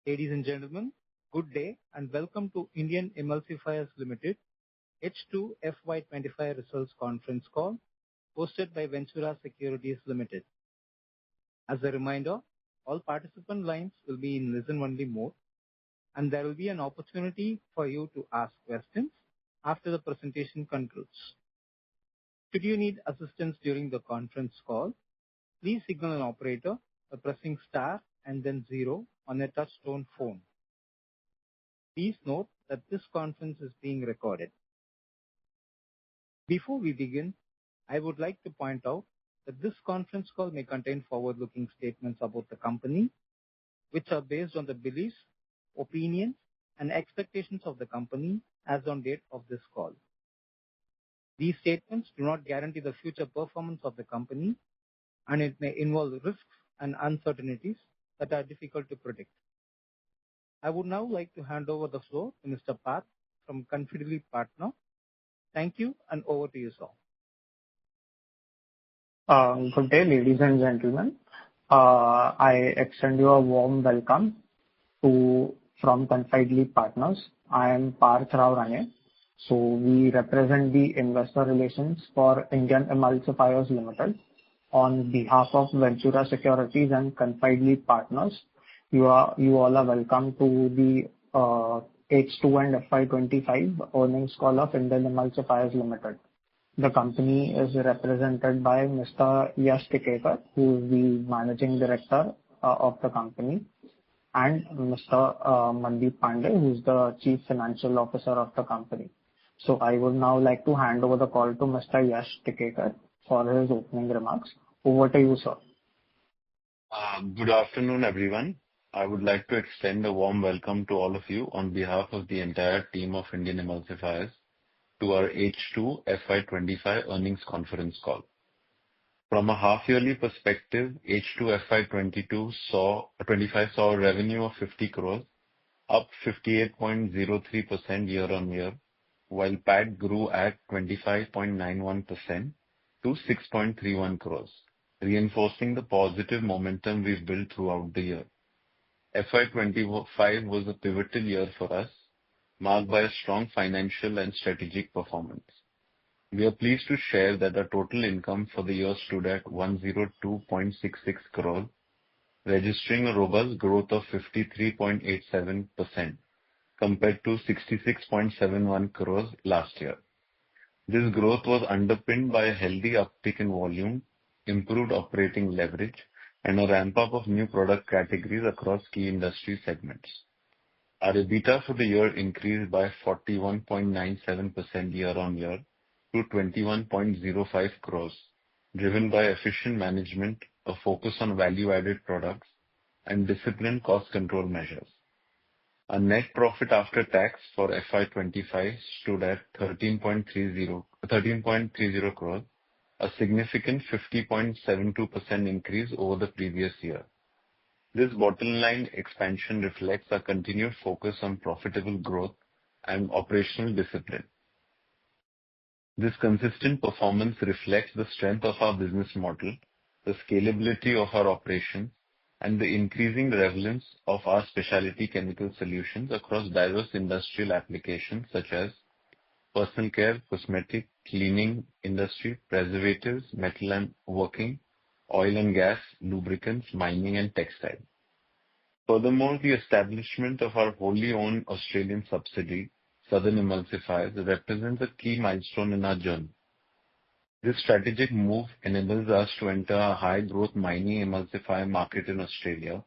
Ladies and gentlemen, good day and welcome to Indian Emulsifiers Limited H2 FY25 Results Conference Call hosted by Ventura Securities Limited. As a reminder, all participant lines will be in listen-only mode, and there will be an opportunity for you to ask questions after the presentation concludes. Should you need assistance during the conference call, please signal an operator by pressing star and then 0 on a touch-tone phone. Please note that this conference is being recorded. Before we begin, I would like to point out that this conference call may contain forward-looking statements about the company, which are based on the beliefs, opinions, and expectations of the company as on date of this call. These statements do not guarantee the future performance of the company, and it may involve risks and uncertainties that are difficult to predict. I would now like to hand over the floor to Mr. Parth from Concall Partner. Thank you, and over to you, sir. Good day, ladies and gentlemen. I extend you a warm welcome from Concall Partners. I am Parth Rao Rane. So we represent the investor relations for Indian Emulsifiers Limited. On behalf of Ventura Securities and Concall Partners, you all are welcome to the H2 and FY25 earnings call of Indian Emulsifiers Limited. The company is represented by Mr. Yash Tikekar, who is the Managing Director of the company, and Mr. Mandeep Pandey, who is the Chief Financial Officer of the company. So I would now like to hand over the call to Mr. Yash Tikekar for his opening remarks. Over to you, sir. Good afternoon, everyone. I would like to extend a warm welcome to all of you on behalf of the entire team of Indian Emulsifiers to our H2 FY25 earnings conference call. From a half-yearly perspective, H2 FY25 saw a revenue of 50 crores, up 58.03% year-on-year, while PAT grew at 25.91% to 6.31 crores, reinforcing the positive momentum we've built throughout the year. FY25 was a pivotal year for us, marked by a strong financial and strategic performance. We are pleased to share that our total income for the year stood at 102.66 crores, registering a robust growth of 53.87% compared to 66.71 crores last year. This growth was underpinned by a healthy uptick in volume, improved operating leverage, and a ramp-up of new product categories across key industry segments. Our EBITDA for the year increased by 41.97% year-on-year to 21.05 crores, driven by efficient management, a focus on value-added products, and disciplined cost control measures. Our net profit after tax for FY25 stood at 13.30 crores, a significant 50.72% increase over the previous year. This bottom line expansion reflects our continued focus on profitable growth and operational discipline. This consistent performance reflects the strength of our business model, the scalability of our operations, and the increasing relevance of our specialty chemical solutions across diverse industrial applications such as personal care, cosmetic, cleaning industry, preservatives, metal and working, oil and gas, lubricants, mining, and textile. Furthermore, the establishment of our wholly owned Australian subsidiary, Southern Emulsifiers, represents a key milestone in our journey. This strategic move enables us to enter a high-growth mining emulsifier market in Australia,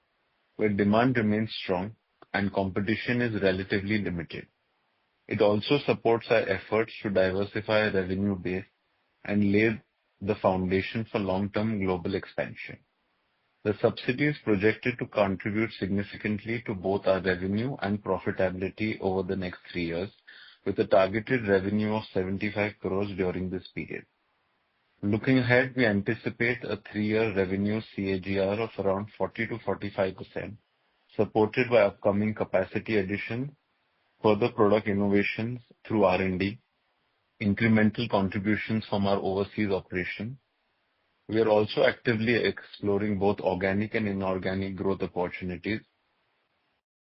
where demand remains strong and competition is relatively limited. It also supports our efforts to diversify our revenue base and lay the foundation for long-term global expansion. The subsidiary is projected to contribute significantly to both our revenue and profitability over the next 3 years, with a targeted revenue of 75 crores during this period. Looking ahead, we anticipate a 3-year revenue CAGR of around 40 to 45%, supported by upcoming capacity addition, further product innovations through R&D, incremental contributions from our overseas operation. We are also actively exploring both organic and inorganic growth opportunities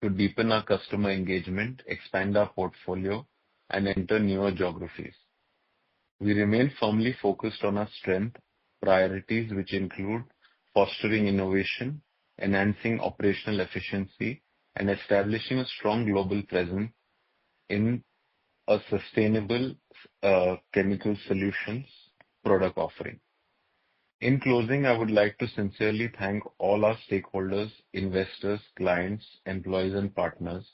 to deepen our customer engagement, expand our portfolio, and enter newer geographies. We remain firmly focused on our strength priorities, which include fostering innovation, enhancing operational efficiency, and establishing a strong global presence in a sustainable chemical solutions product offering. In closing, I would like to sincerely thank all our stakeholders, investors, clients, employees, and partners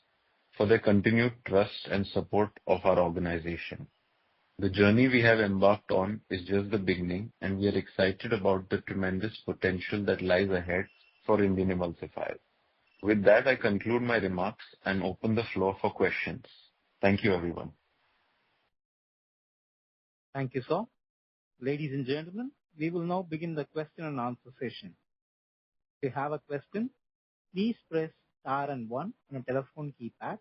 for their continued trust and support of our organization. The journey we have embarked on is just the beginning, and we are excited about the tremendous potential that lies ahead for Indian Emulsifiers. With that, I conclude my remarks and open the floor for questions. Thank you, everyone. Thank you, sir. Ladies and gentlemen, we will now begin the question and answer session. If you have a question, please press star and 1 on a telephone keypad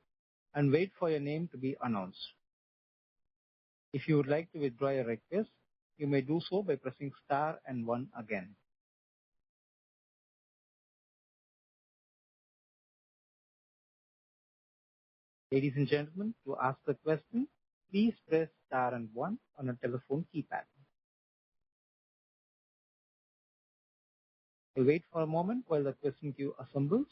and wait for your name to be announced. If you would like to withdraw your request, you may do so by pressing star and 1 again. Ladies and gentlemen, to ask a question, please press star and 1 on a telephone keypad. We'll wait for a moment while the question queue assembles.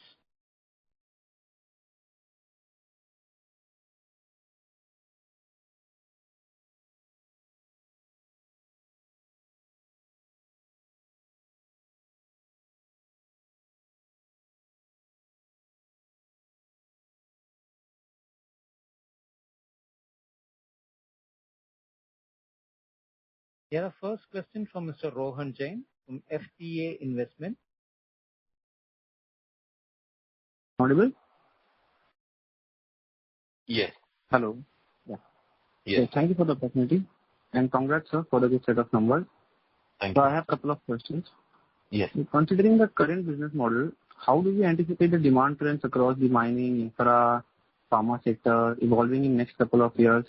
Here a first question from Mr. Rohan Jain from FPA Investment. Audible? Yes. Hello. Yeah. Yes. So thank you for the opportunity and congrats, sir, for the good set of numbers. Thank So you. I have a couple of questions. Yes. Considering the current business model, how do we anticipate the demand trends across the mining, infra, pharma sector evolving in next couple of years,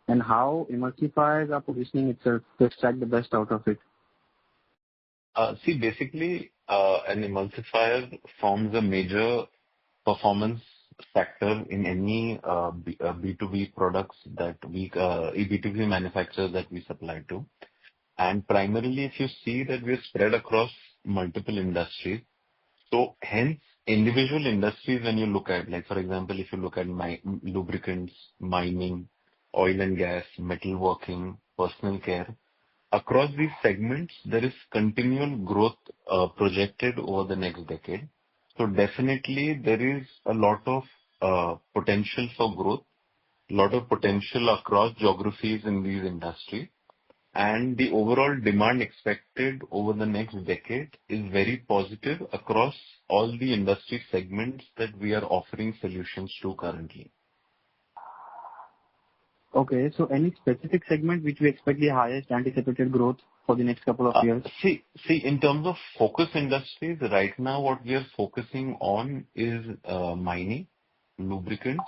and how emulsifiers are positioning itself to extract the best out of it? See, basically, an emulsifier forms a major performance factor in any B2B products that we, B2B manufacturers that we supply to. And primarily, if you see that we are spread across multiple industries, so hence individual industries when you look at, like for example, if you look at lubricants, mining, oil and gas, metalworking, personal care, across these segments, there is continual growth projected over the next decade. So definitely there is a lot of potential for growth, a lot of potential across geographies in these industries. And the overall demand expected over the next decade is very positive across all the industry segments that we are offering solutions to currently. Okay, so any specific segment which we expect the highest anticipated growth for the next couple of years? See, in terms of focus industries, right now what we are focusing on is mining, lubricants,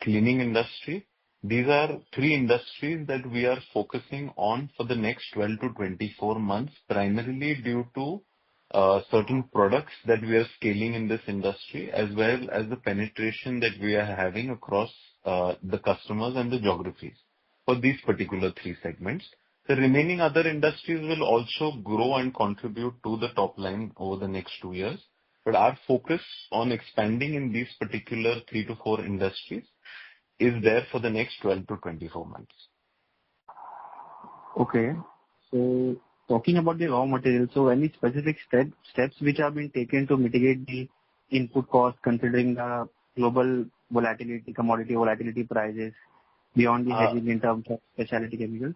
cleaning industry. These are three industries that we are focusing on for the next 12 to 24 months, primarily due to certain products that we are scaling in this industry, as well as the penetration that we are having across the customers and the geographies for these particular three segments. The remaining other industries will also grow and contribute to the top line over the next 2 years. But our focus on expanding in these particular 3 to 4 industries is there for the next 12 to 24 months. Okay. So talking about the raw material, so any specific steps which have been taken to mitigate the input cost considering the global volatility, commodity volatility prices beyond the hedging in terms of specialty chemicals?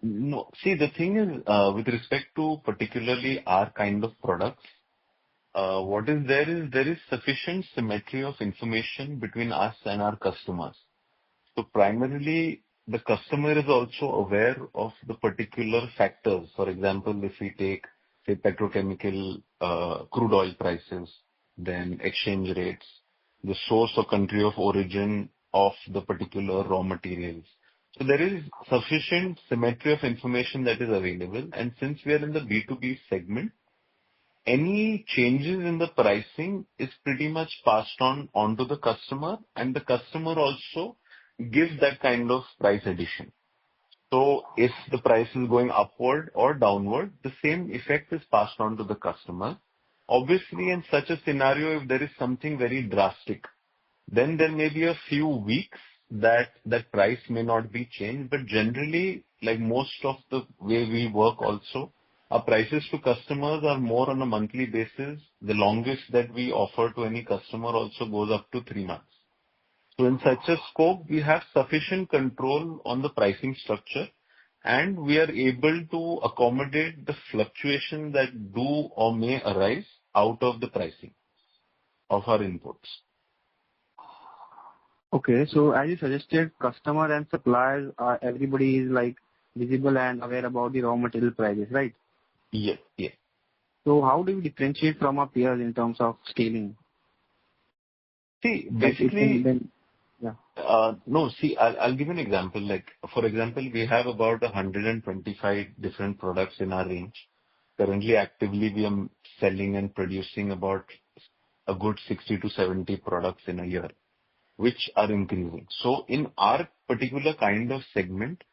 No. See, the thing is, with respect to particularly our kind of products, what is there is sufficient symmetry of information between us and our customers. So primarily, the customer is also aware of the particular factors. For example, if we take, say, petrochemical crude oil prices, then exchange rates, the source or country of origin of the particular raw materials. So there is sufficient symmetry of information that is available. And since we are in the B2B segment, any changes in the pricing is pretty much passed on onto the customer, and the customer also gives that kind of price addition. So if the price is going upward or downward, the same effect is passed on to the customer. Obviously, in such a scenario, if there is something very drastic, then there may be a few weeks that price may not be changed. But generally, like most of the way we work also, our prices to customers are more on a monthly basis. The longest that we offer to any customer also goes up to 3 months. So in such a scope, we have sufficient control on the pricing structure, and we are able to accommodate the fluctuation that do or may arise out of the pricing of our inputs. Okay, so as you suggested, customer and suppliers are everybody is like visible and aware about the raw material prices, right? Yes, yes. So how do we differentiate from our peers in terms of scaling? See, Like it basically, can then, yeah. no, see, I'll give an example. Like, for example, we have about 125 different products in our range. Currently, actively, we are selling and producing about a good 60 to 70 products in a year, which are increasing. So in our particular kind of segment,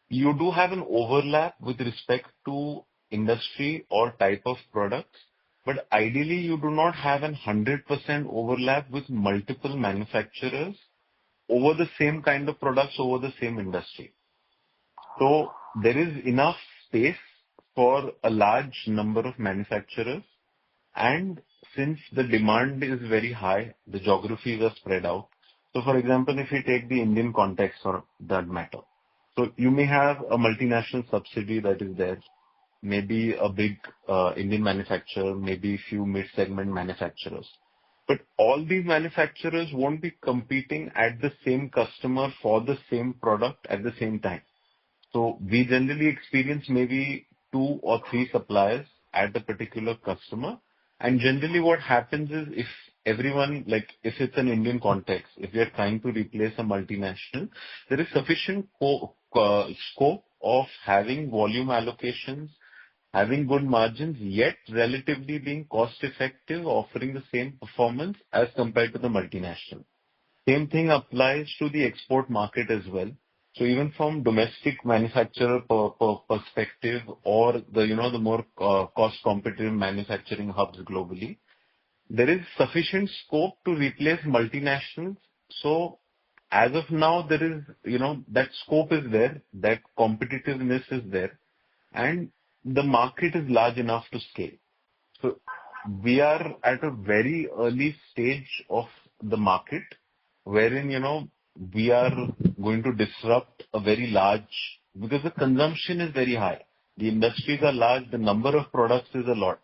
you do have an overlap with respect to industry or type of products, but ideally you do not have an 100% overlap with multiple manufacturers over the same kind of products over the same industry. So there is enough space for a large number of manufacturers, and since the demand is very high, the geographies are spread out. So for example, if you take the Indian context for that matter, so you may have a multinational subsidiary that is there, maybe a big Indian manufacturer, maybe a few mid-segment manufacturers. But all these manufacturers won't be competing at the same customer for the same product at the same time. So we generally experience maybe 2 or 3 suppliers at a particular customer. And generally what happens is if everyone, like if it's an Indian context, if we are trying to replace a multinational, there is sufficient scope of having volume allocations, having good margins, yet relatively being cost effective, offering the same performance as compared to the multinational. Same thing applies to the export market as well. So even from domestic manufacturer perspective or the more cost competitive manufacturing hubs globally, there is sufficient scope to replace multinationals. So as of now, there is, that scope is there, that competitiveness is there, and the market is large enough to scale. So we are at a very early stage of the market wherein, we are going to disrupt a very large, because the consumption is very high. The industries are large, the number of products is a lot.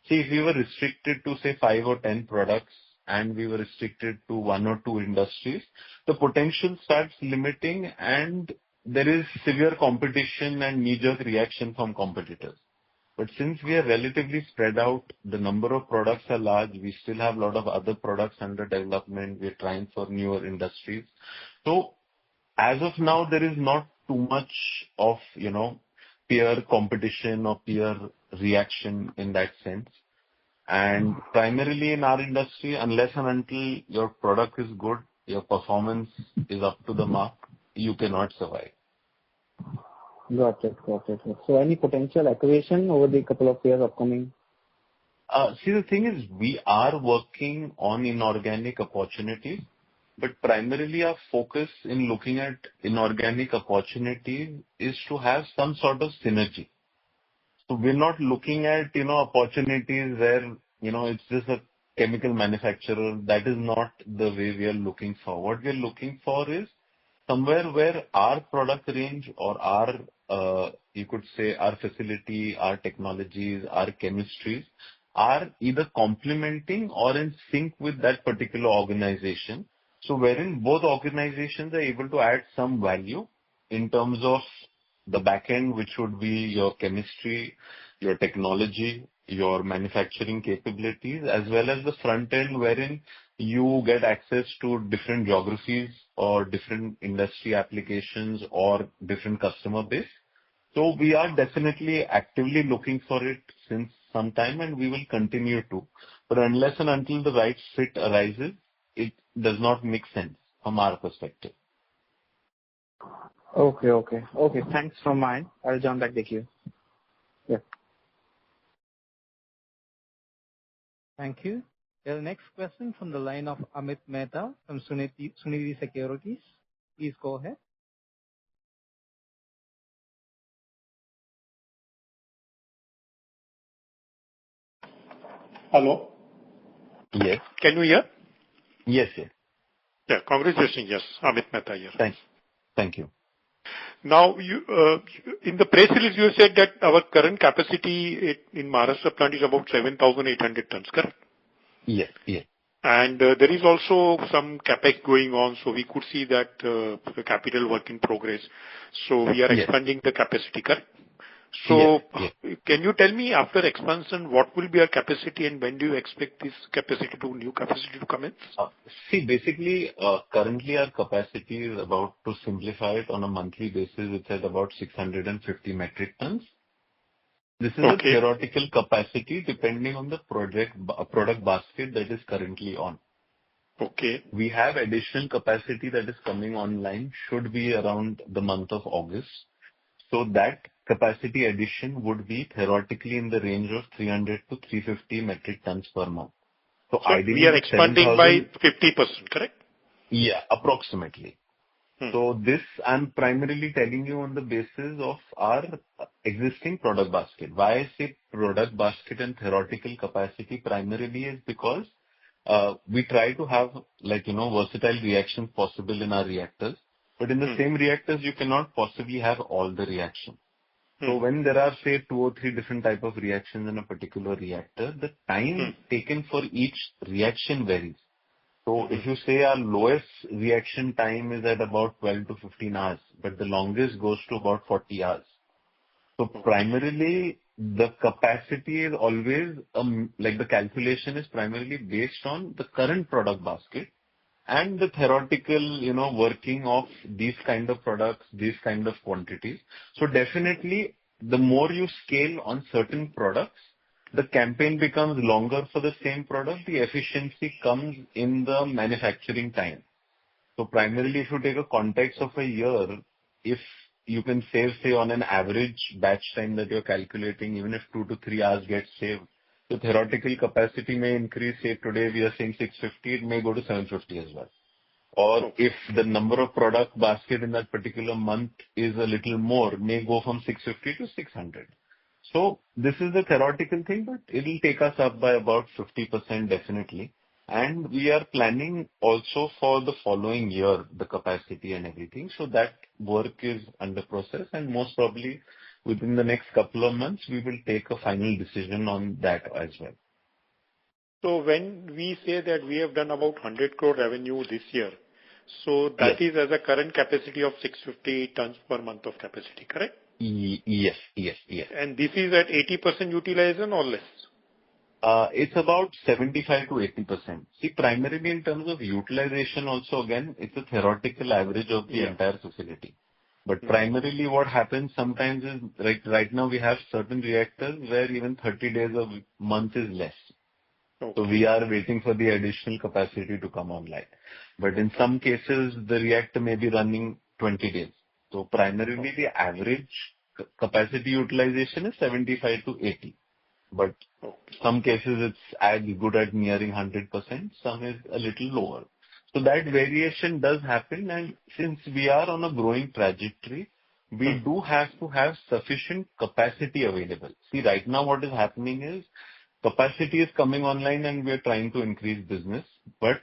See, if we were restricted to say 5 or 10 products and we were restricted to 1 or 2 industries, the potential starts limiting and there is severe competition and knee-jerk reaction from competitors. But since we are relatively spread out, the number of products are large, we still have a lot of other products under development, we're trying for newer industries. So as of now, there is not too much of, peer competition or peer reaction in that sense. And primarily in our industry, unless and until your product is good, your performance is up to the mark, you cannot survive. Got it. So any potential acquisition over the couple of years upcoming? See, the thing is, we are working on inorganic opportunities, but primarily our focus in looking at inorganic opportunities is to have some sort of synergy. So we're not looking at, opportunities where, it's just a chemical manufacturer. That is not the way we are looking for. What we are looking for is somewhere where our product range or our, you could say, our facility, our technologies, our chemistries are either complementing or in sync with that particular organization. So wherein both organizations are able to add some value in terms of the back end, which would be your chemistry, your technology, your manufacturing capabilities, as well as the front end wherein you get access to different geographies or different industry applications or different customer base. So we are definitely actively looking for it since some time, and we will continue to. But unless and until the right fit arises, it does not make sense from our perspective. Okay. Thanks from mine. I'll jump back the queue. Yeah. Thank you. The next question from the line of Amit Mehta from Sunidhi Securities. Please go ahead. Hello. Yes. Can you hear? Yes. Yeah. Congratulations. Yes. Amit Mehta here. Thank you. Now, in the press release, you said that our current capacity in Maharashtra plant is about 7,800 tons, correct? Yes. And there is also some capex going on, so we could see that capital work in progress. So we are expanding the capacity, correct? So can you tell me, after expansion, what will be our capacity and when do you expect this new capacity to come in? See, basically, currently our capacity is about, to simplify it on a monthly basis, it's at about 650 metric tons. This is a theoretical capacity depending on the product basket that is currently on. Okay. We have additional capacity that is coming online, should be around the month of August. So that capacity addition would be theoretically in the range of 300 to 350 metric tons per month. So ideally, we are expanding by 50%, correct? Yeah, approximately. So this I'm primarily telling you on the basis of our existing product basket. Why I say product basket and theoretical capacity primarily is because we try to have versatile reactions possible in our reactors. But in the same reactors, you cannot possibly have all the reactions. So when there are, say, 2 or 3 different type of reactions in a particular reactor, the time taken for each reaction varies. So if you say our lowest reaction time is at about 12 to 15 hours, but the longest goes to about 40 hours. So primarily, the capacity is always, the calculation is primarily based on the current product basket and the theoretical, working of these kind of products, these kind of quantities. So definitely, the more you scale on certain products, the campaign becomes longer for the same product. The efficiency comes in the manufacturing time. So primarily, if you take a context of a year, if you can save, say, on an average batch time that you're calculating, even if 2 to 3 hours get saved, the theoretical capacity may increase. Say today we are saying 650, it may go to 750 as well. Or if the number of product basket in that particular month is a little more, may go from 650 to 600. So this is the theoretical thing, but it will take us up by about 50% definitely. And we are planning also for the following year, the capacity and everything. So that work is under process, and most probably within the next couple of months, we will take a final decision on that as well. So when we say that we have done about 100 crore revenue this year, so that is as a current capacity of 650 tons per month of capacity, correct? Yes. And this is at 80% utilization or less? It's about 75 to 80%. See, primarily in terms of utilization also, again, it's a theoretical average of the entire facility. But primarily what happens sometimes is, right now we have certain reactors where even 30 days of month is less. So we are waiting for the additional capacity to come online. But in some cases, the reactor may be running 20 days. So primarily the average capacity utilization is 75 to 80. But some cases it's as good at nearing 100%, some is a little lower. So that variation does happen, and since we are on a growing trajectory, we do have to have sufficient capacity available. See, right now what is happening is capacity is coming online and we are trying to increase business. But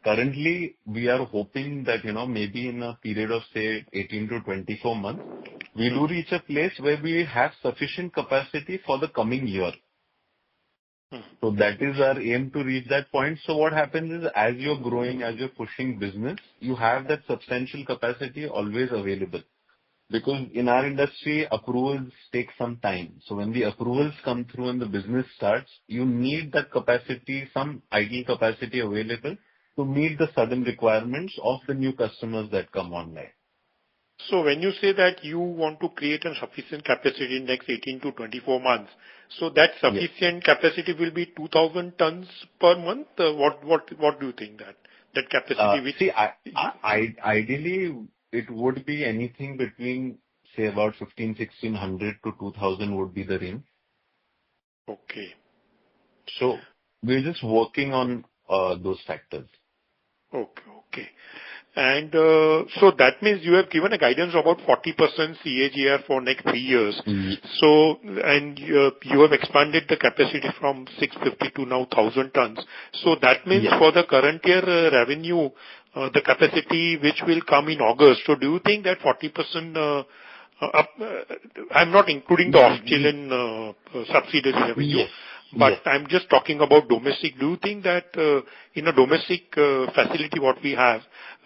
currently we are hoping that, maybe in a period of say 18 to 24 months, we do reach a place where we have sufficient capacity for the coming year. So that is our aim, to reach that point. So what happens is, as you're growing, as you're pushing business, you have that substantial capacity always available. Because in our industry, approvals take some time. So when the approvals come through and the business starts, you need that capacity, some ideal capacity available to meet the sudden requirements of the new customers that come online. So when you say that you want to create a sufficient capacity in next 18 to 24 months, So that sufficient capacity will be 2,000 tons per month. What do you think that capacity which? See, ideally, it would be anything between, say, about 1,500-1,600 to 2,000 would be the range. Okay. So we're just working on those factors. Okay. And so that means you have given a guidance of about 40% CAGR for next 3 years. So, and you have expanded the capacity from 650 to now 1,000 tons. So that means for the current year revenue, the capacity which will come in August. So do you think that 40% I'm not including the Australian subsidiary revenue. But I'm just talking about domestic. Do you think that in a domestic facility what we have,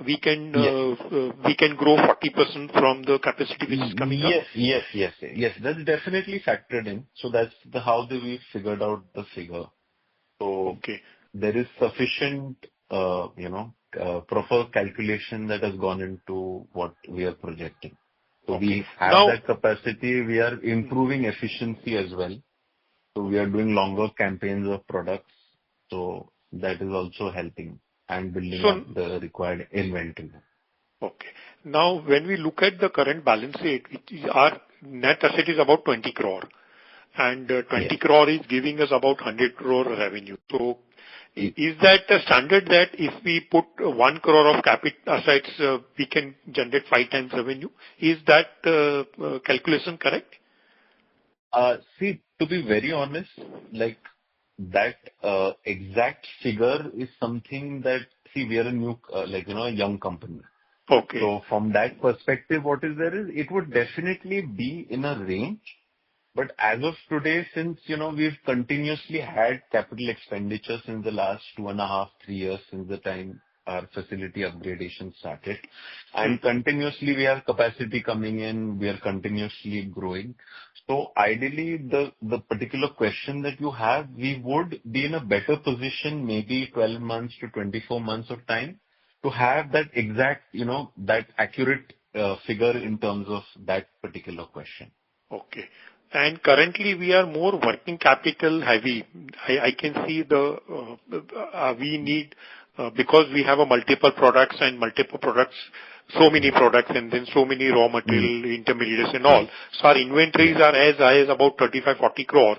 we can grow 40% from the capacity which is coming up? Yes. That's definitely factored in. So that's how we figured out the figure. So there is sufficient, proper calculation that has gone into what we are projecting. So we have that capacity. We are improving efficiency as well. So we are doing longer campaigns of products. So that is also helping and building up the required inventory. Okay. Now, when we look at the current balance sheet, our net asset is about 20 crore. And 20 crore is giving us about 100 crore revenue. So is that a standard that if we put 1 crore of capital assets, we can generate 5 times revenue? Is that calculation correct? See, to be very honest, like that exact figure is something that, we are a new, a young company. Okay. So from that perspective, what is there is, it would definitely be in a range. But as of today, since, we've continuously had capital expenditure since the last 2.5, 3 years since the time our facility upgradation started. And continuously we have capacity coming in, we are continuously growing. So ideally, the particular question that you have, we would be in a better position, maybe 12 months to 24 months of time, to have that exact, that accurate figure in terms of that particular question. Okay. And currently we are more working capital heavy. I can see we need, because we have a multiple products, so many products and then so many raw material, intermediates and all. So our inventories are as high as about 35-40 crore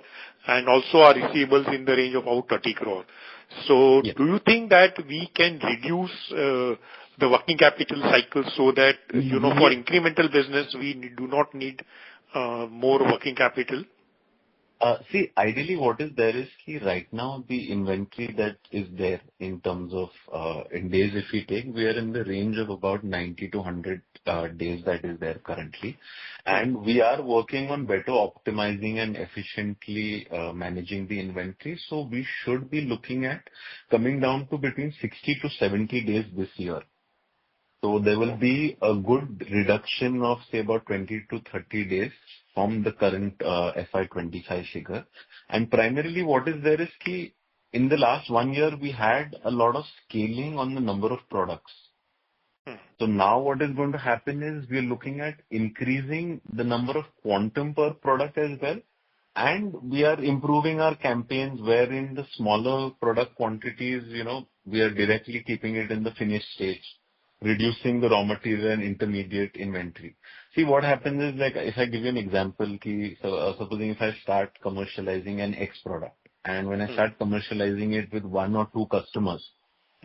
and also our receivables in the range of about 30 crore. So do you think that we can reduce the working capital cycle so that, for incremental business, we do not need more working capital? See, ideally what is there is right now the inventory that is there in terms of in days, if we take, we are in the range of about 90 to 100 days that is there currently. And we are working on better optimizing and efficiently managing the inventory. So we should be looking at coming down to between 60 to 70 days this year. So there will be a good reduction of, say, about 20 to 30 days from the current FY25 figure. And primarily what is there is in the last 1 year, we had a lot of scaling on the number of products. So now what is going to happen is we are looking at increasing the number of quantum per product as well. And we are improving our campaigns wherein the smaller product quantities, we are directly keeping it in the finished stage, reducing the raw material and intermediate inventory. See, what happens is, like, if I give you an example, supposing if I start commercializing an X product, and when I start commercializing it with 1 or 2 customers,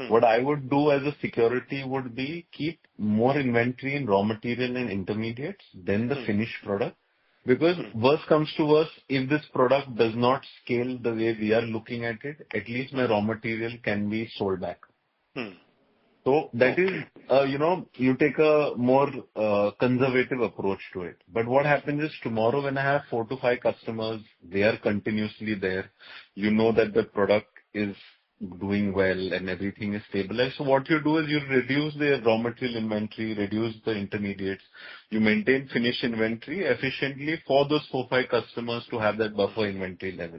what I would do as a security would be keep more inventory in raw material and intermediates than the finished product. Because worst comes to worst, if this product does not scale the way we are looking at it, at least my raw material can be sold back. So that is, you take a more conservative approach to it. But what happens is tomorrow when I have 4 to 5 customers, they are continuously there. You know that the product is doing well and everything is stabilized. So what you do is you reduce the raw material inventory, reduce the intermediates. You maintain finished inventory efficiently for those 4 5 customers to have that buffer inventory level.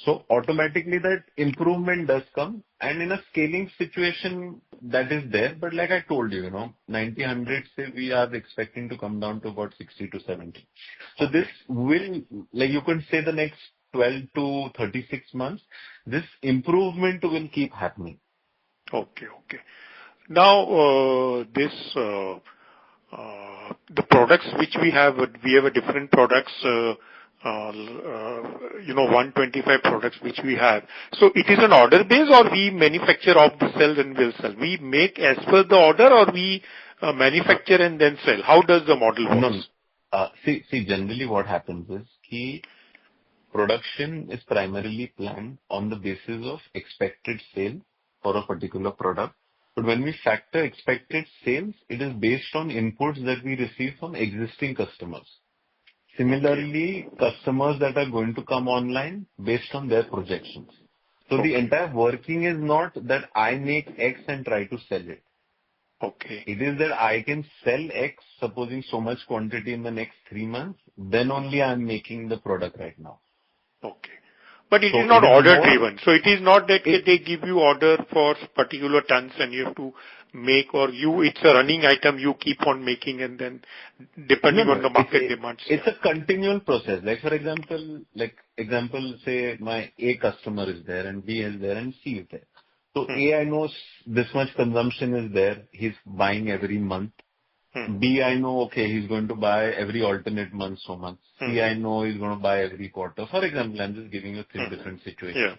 So automatically that improvement does come. And in a scaling situation, that is there. But like I told you, 90, 100, say we are expecting to come down to about 60 to 70. So this will, like you can say the next 12 to 36 months, this improvement will keep happening. Okay. Now, the products which we have a different products, 125 products which we have. So it is an order base, or we manufacture off the cells and will sell? We make as per the order, or we manufacture and then sell? How does the model work? No. See, generally what happens is production is primarily planned on the basis of expected sale for a particular product. But when we factor expected sales, it is based on inputs that we receive from existing customers. Similarly, customers that are going to come online based on their projections. So the entire working is not that I make X and try to sell it. Okay. It is that I can sell X, supposing so much quantity in the next 3 months, then only I am making the product right now. Okay. But it is not order driven. So it is not that they give you order for particular tons and you have to make, or it's a running item you keep on making, and then depending on the market demands. It's a continual process. Like for example, say my A customer is there and B is there and C is there. So A, I know this much consumption is there. He's buying every month. B, I know, he's going to buy every alternate month so much. C, I know he's going to buy every quarter. For example, I'm just giving you 3 different situations.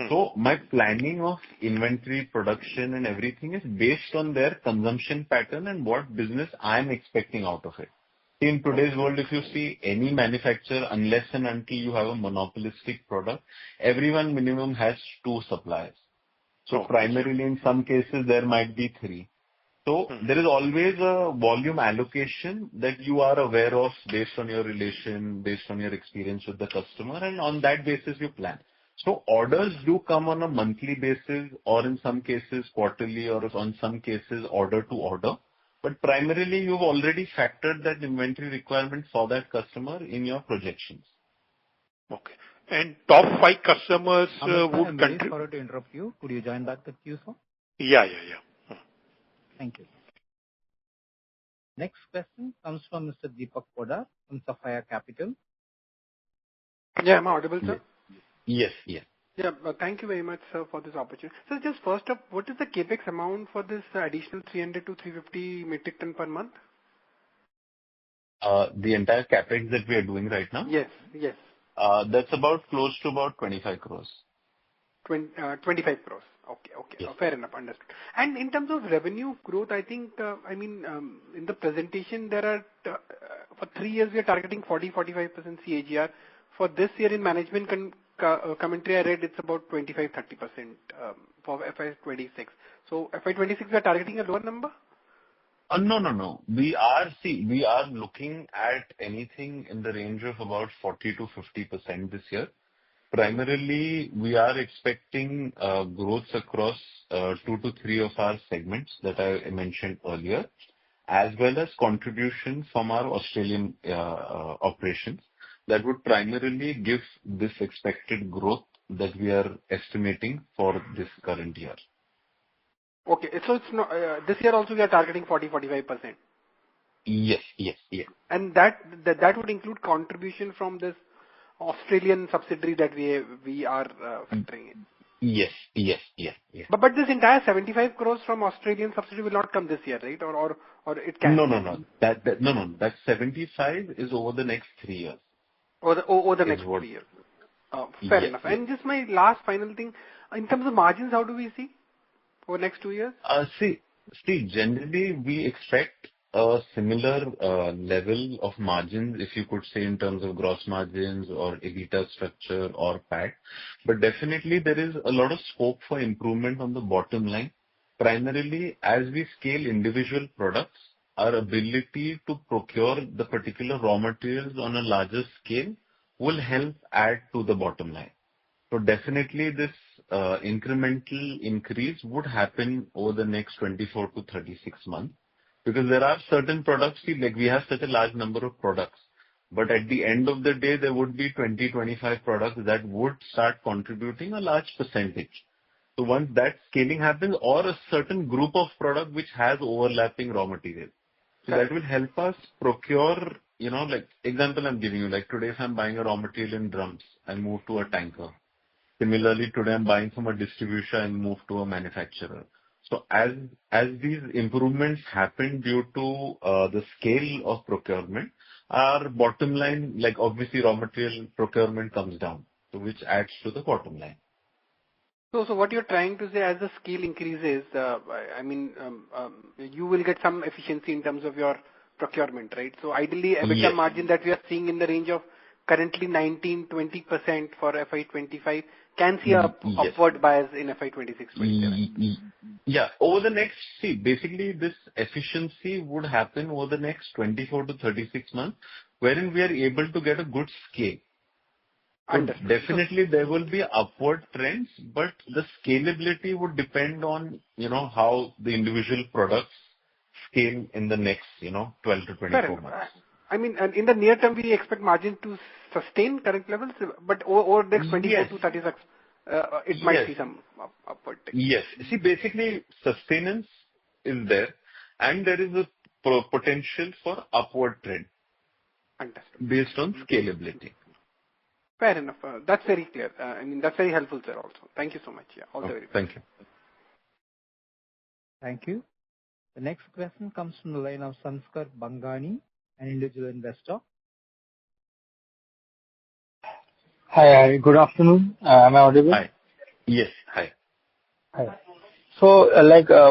So my planning of inventory, production and everything is based on their consumption pattern and what business I'm expecting out of it. In today's world, if you see any manufacturer, unless and until you have a monopolistic product, everyone minimum has 2 suppliers. So primarily in some cases there might be 3. So there is always a volume allocation that you are aware of based on your relation, based on your experience with the customer, and on that basis you plan. So orders do come on a monthly basis, or in some cases quarterly, or on some cases order to order. But primarily you've already factored that inventory requirement for that customer in your projections. Okay. And top 5 customers would contribute. Sorry to interrupt you. Could you join back the queue, sir? Yeah. Thank you. Next question comes from Mr. Deepak Poddar from Sapphire Capital. Yeah, am I audible, sir? Yes. Yeah, thank you very much, sir, for this opportunity. So just first up, what is the capex amount for this additional 300 to 350 metric ton per month? The entire capex that we are doing right now? Yes. That's about close to about 25 crores. 25 crores. Okay. Yes. Fair enough, understood. And in terms of revenue growth, I think, in the presentation there are, for 3 years we are targeting 40-45% CAGR. For this year in management commentary I read it's about 25-30% for FY26. So FY26 we are targeting a lower number? No. We are looking at anything in the range of about 40 to 50% this year. Primarily, we are expecting growth across 2 to 3 of our segments that I mentioned earlier, as well as contribution from our Australian operations that would primarily give this expected growth that we are estimating for this current year. Okay, so it's not, this year also we are targeting 40-45%. Yes. And that would include contribution from this Australian subsidiary that we are factoring in. Yes. But this entire 75 crores from Australian subsidiary will not come this year, right? Or it can? No. That 75 is over the next 3 years. Over the next 3 years. Fair enough. And just my last final thing, in terms of margins, how do we see for next 2 years? See, generally we expect a similar level of margins, if you could say, in terms of gross margins or EBITDA structure or PAT. But definitely there is a lot of scope for improvement on the bottom line. Primarily, as we scale individual products, our ability to procure the particular raw materials on a larger scale will help add to the bottom line. So definitely this incremental increase would happen over the next 24 to 36 months. Because there are certain products, like we have such a large number of products, but at the end of the day, there would be 20-25 products that would start contributing a large percentage. So once that scaling happens, or a certain group of product which has overlapping raw material, so that will help us procure like example I'm giving you, like today if I'm buying a raw material in drums, I move to a tanker. Similarly, today I'm buying from a distributor and move to a manufacturer. So as these improvements happen due to the scale of procurement, our bottom line, like obviously raw material procurement comes down, so which adds to the bottom line. So what you're trying to say, as the scale increases, you will get some efficiency in terms of your procurement, right? So ideally, EBITDA Yes. margin that we are seeing in the range of currently 19-20% for FY25 can see a Yes. upward bias in FY26-27. Yeah. Over the next, basically this efficiency would happen over the next 24 to 36 months, wherein we are able to get a good scale. So Understood. definitely there will be upward trends, but the scalability would depend on, how the individual products scale in the next, 12 to 24 months. I mean, and in the near term, we expect margin to sustain current levels, but over the next 24 to 36, it might see some upward tick. Yes. See, basically, sustenance is there, and there is a potential for upward trend. Understood. Based on scalability. Fair enough. That's very clear. That's very helpful, sir, also. Thank you so much. Yeah, all the very best. Thank you. Thank you. The next question comes from the line of Sanskar Bangani, an individual investor. Hi, good afternoon. Am I audible? Hi. Yes, hi. Hi. So,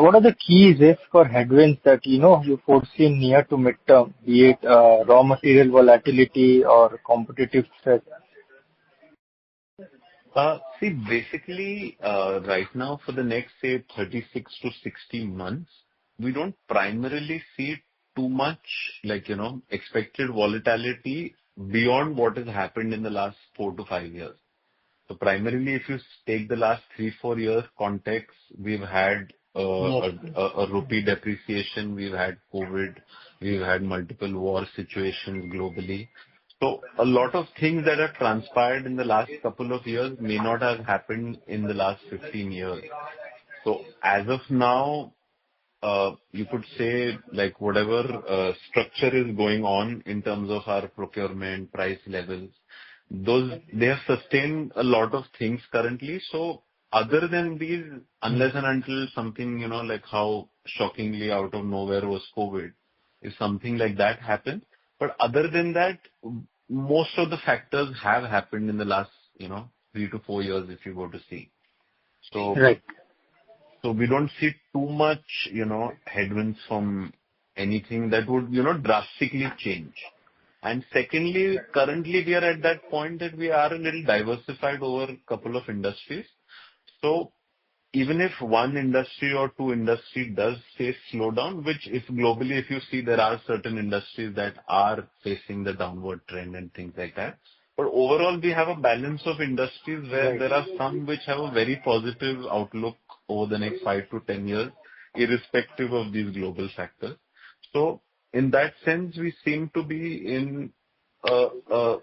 what are the key risks or headwinds that, you foresee near to midterm, be it raw material volatility or competitive threat? See, basically, right now for the next, say, 36 to 60 months, we don't primarily see too much, expected volatility beyond what has happened in the last 4 to 5 years. So primarily, if you take the last 3-4 years context, we've had a rupee depreciation, we've had COVID, we've had multiple war situations globally. So a lot of things that have transpired in the last couple of years may not have happened in the last 15 years. So as of now, you could say whatever structure is going on in terms of our procurement price levels, they have sustained a lot of things currently. So other than these, unless and until something, like how shockingly out of nowhere was COVID, if something like that happened. But other than that, most of the factors have happened in the last, 3 to 4 years if you go to see. So, right. So we don't see too much, headwinds from anything that would, drastically change. And secondly, currently we are at that point that we are a little diversified over a couple of industries. So even if one industry or two industry does face slowdown, which if globally, if you see, there are certain industries that are facing the downward trend and things like that. But overall, we have a balance of industries where there are some which have a very positive outlook over the next 5 to 10 years, irrespective of these global factors. So in that sense, we seem to be in a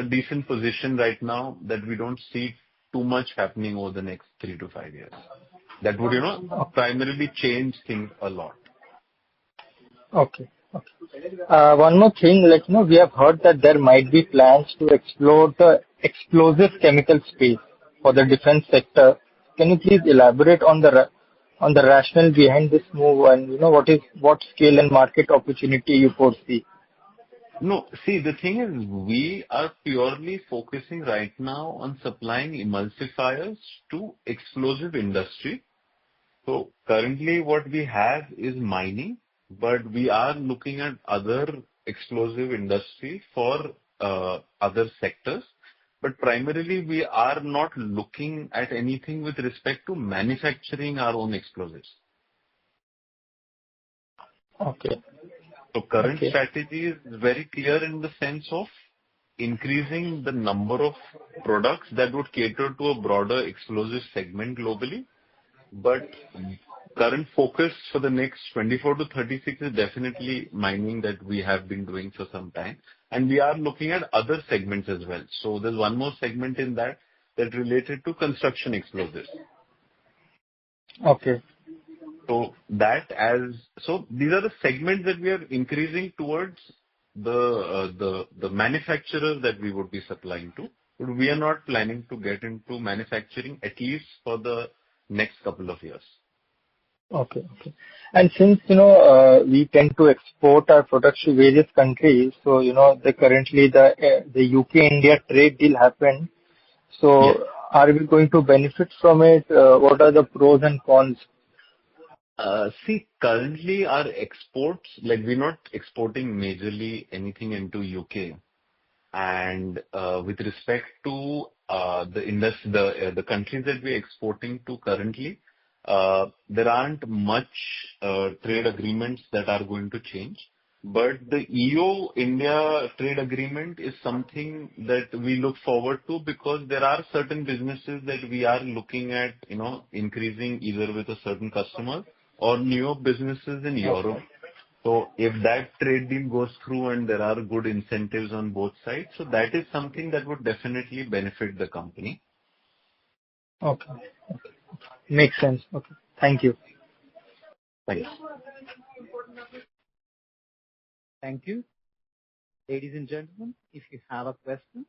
decent position right now that we don't see too much happening over the next 3 to 5 years. That would, primarily change things a lot. Okay. One more thing, we have heard that there might be plans to explore the explosive chemical space for the defense sector. Can you please elaborate on the rationale behind this move and, what scale and market opportunity you foresee? No, see, the thing is, we are purely focusing right now on supplying emulsifiers to explosive industry. So currently what we have is mining, but we are looking at other explosive industry for other sectors. But primarily we are not looking at anything with respect to manufacturing our own explosives. Okay. So current strategy is very clear in the sense of increasing the number of products that would cater to a broader explosive segment globally. But current focus for the next 24 to 36 is definitely mining that we have been doing for some time. And we are looking at other segments as well. So there's one more segment in that related to construction explosives. Okay. So these are the segments that we are increasing towards the manufacturers that we would be supplying to. But we are not planning to get into manufacturing, at least for the next couple of years. Okay. Okay. And since, we tend to export our products to various countries, so, currently the UK-India trade deal happened. So Yes. are we going to benefit from it? What are the pros and cons? See, currently our exports, like we're not exporting majorly anything into UK. And with respect to the countries that we're exporting to currently, there aren't much trade agreements that are going to change. But the EU-India trade agreement is something that we look forward to because there are certain businesses that we are looking at, increasing either with a certain customer or new businesses in Europe. So if that trade deal goes through and there are good incentives on both sides, so that is something that would definitely benefit the company. Okay. Okay. Makes sense. Okay. Thank you. Thanks. Thank you. Ladies and gentlemen, if you have a question,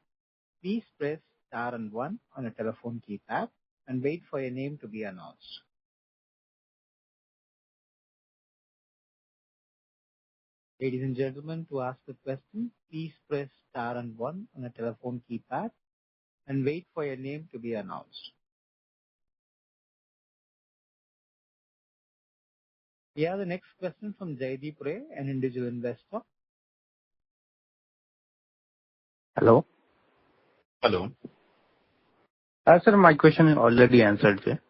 please press star and 1 on a telephone keypad and wait for your name to be announced. Ladies and gentlemen, to ask a question, please press star and 1 on a telephone keypad and wait for your name to be announced. We have the next question from Jaideep Ray, an individual investor. Hello. Hello. Sir, my question is already answered, sir.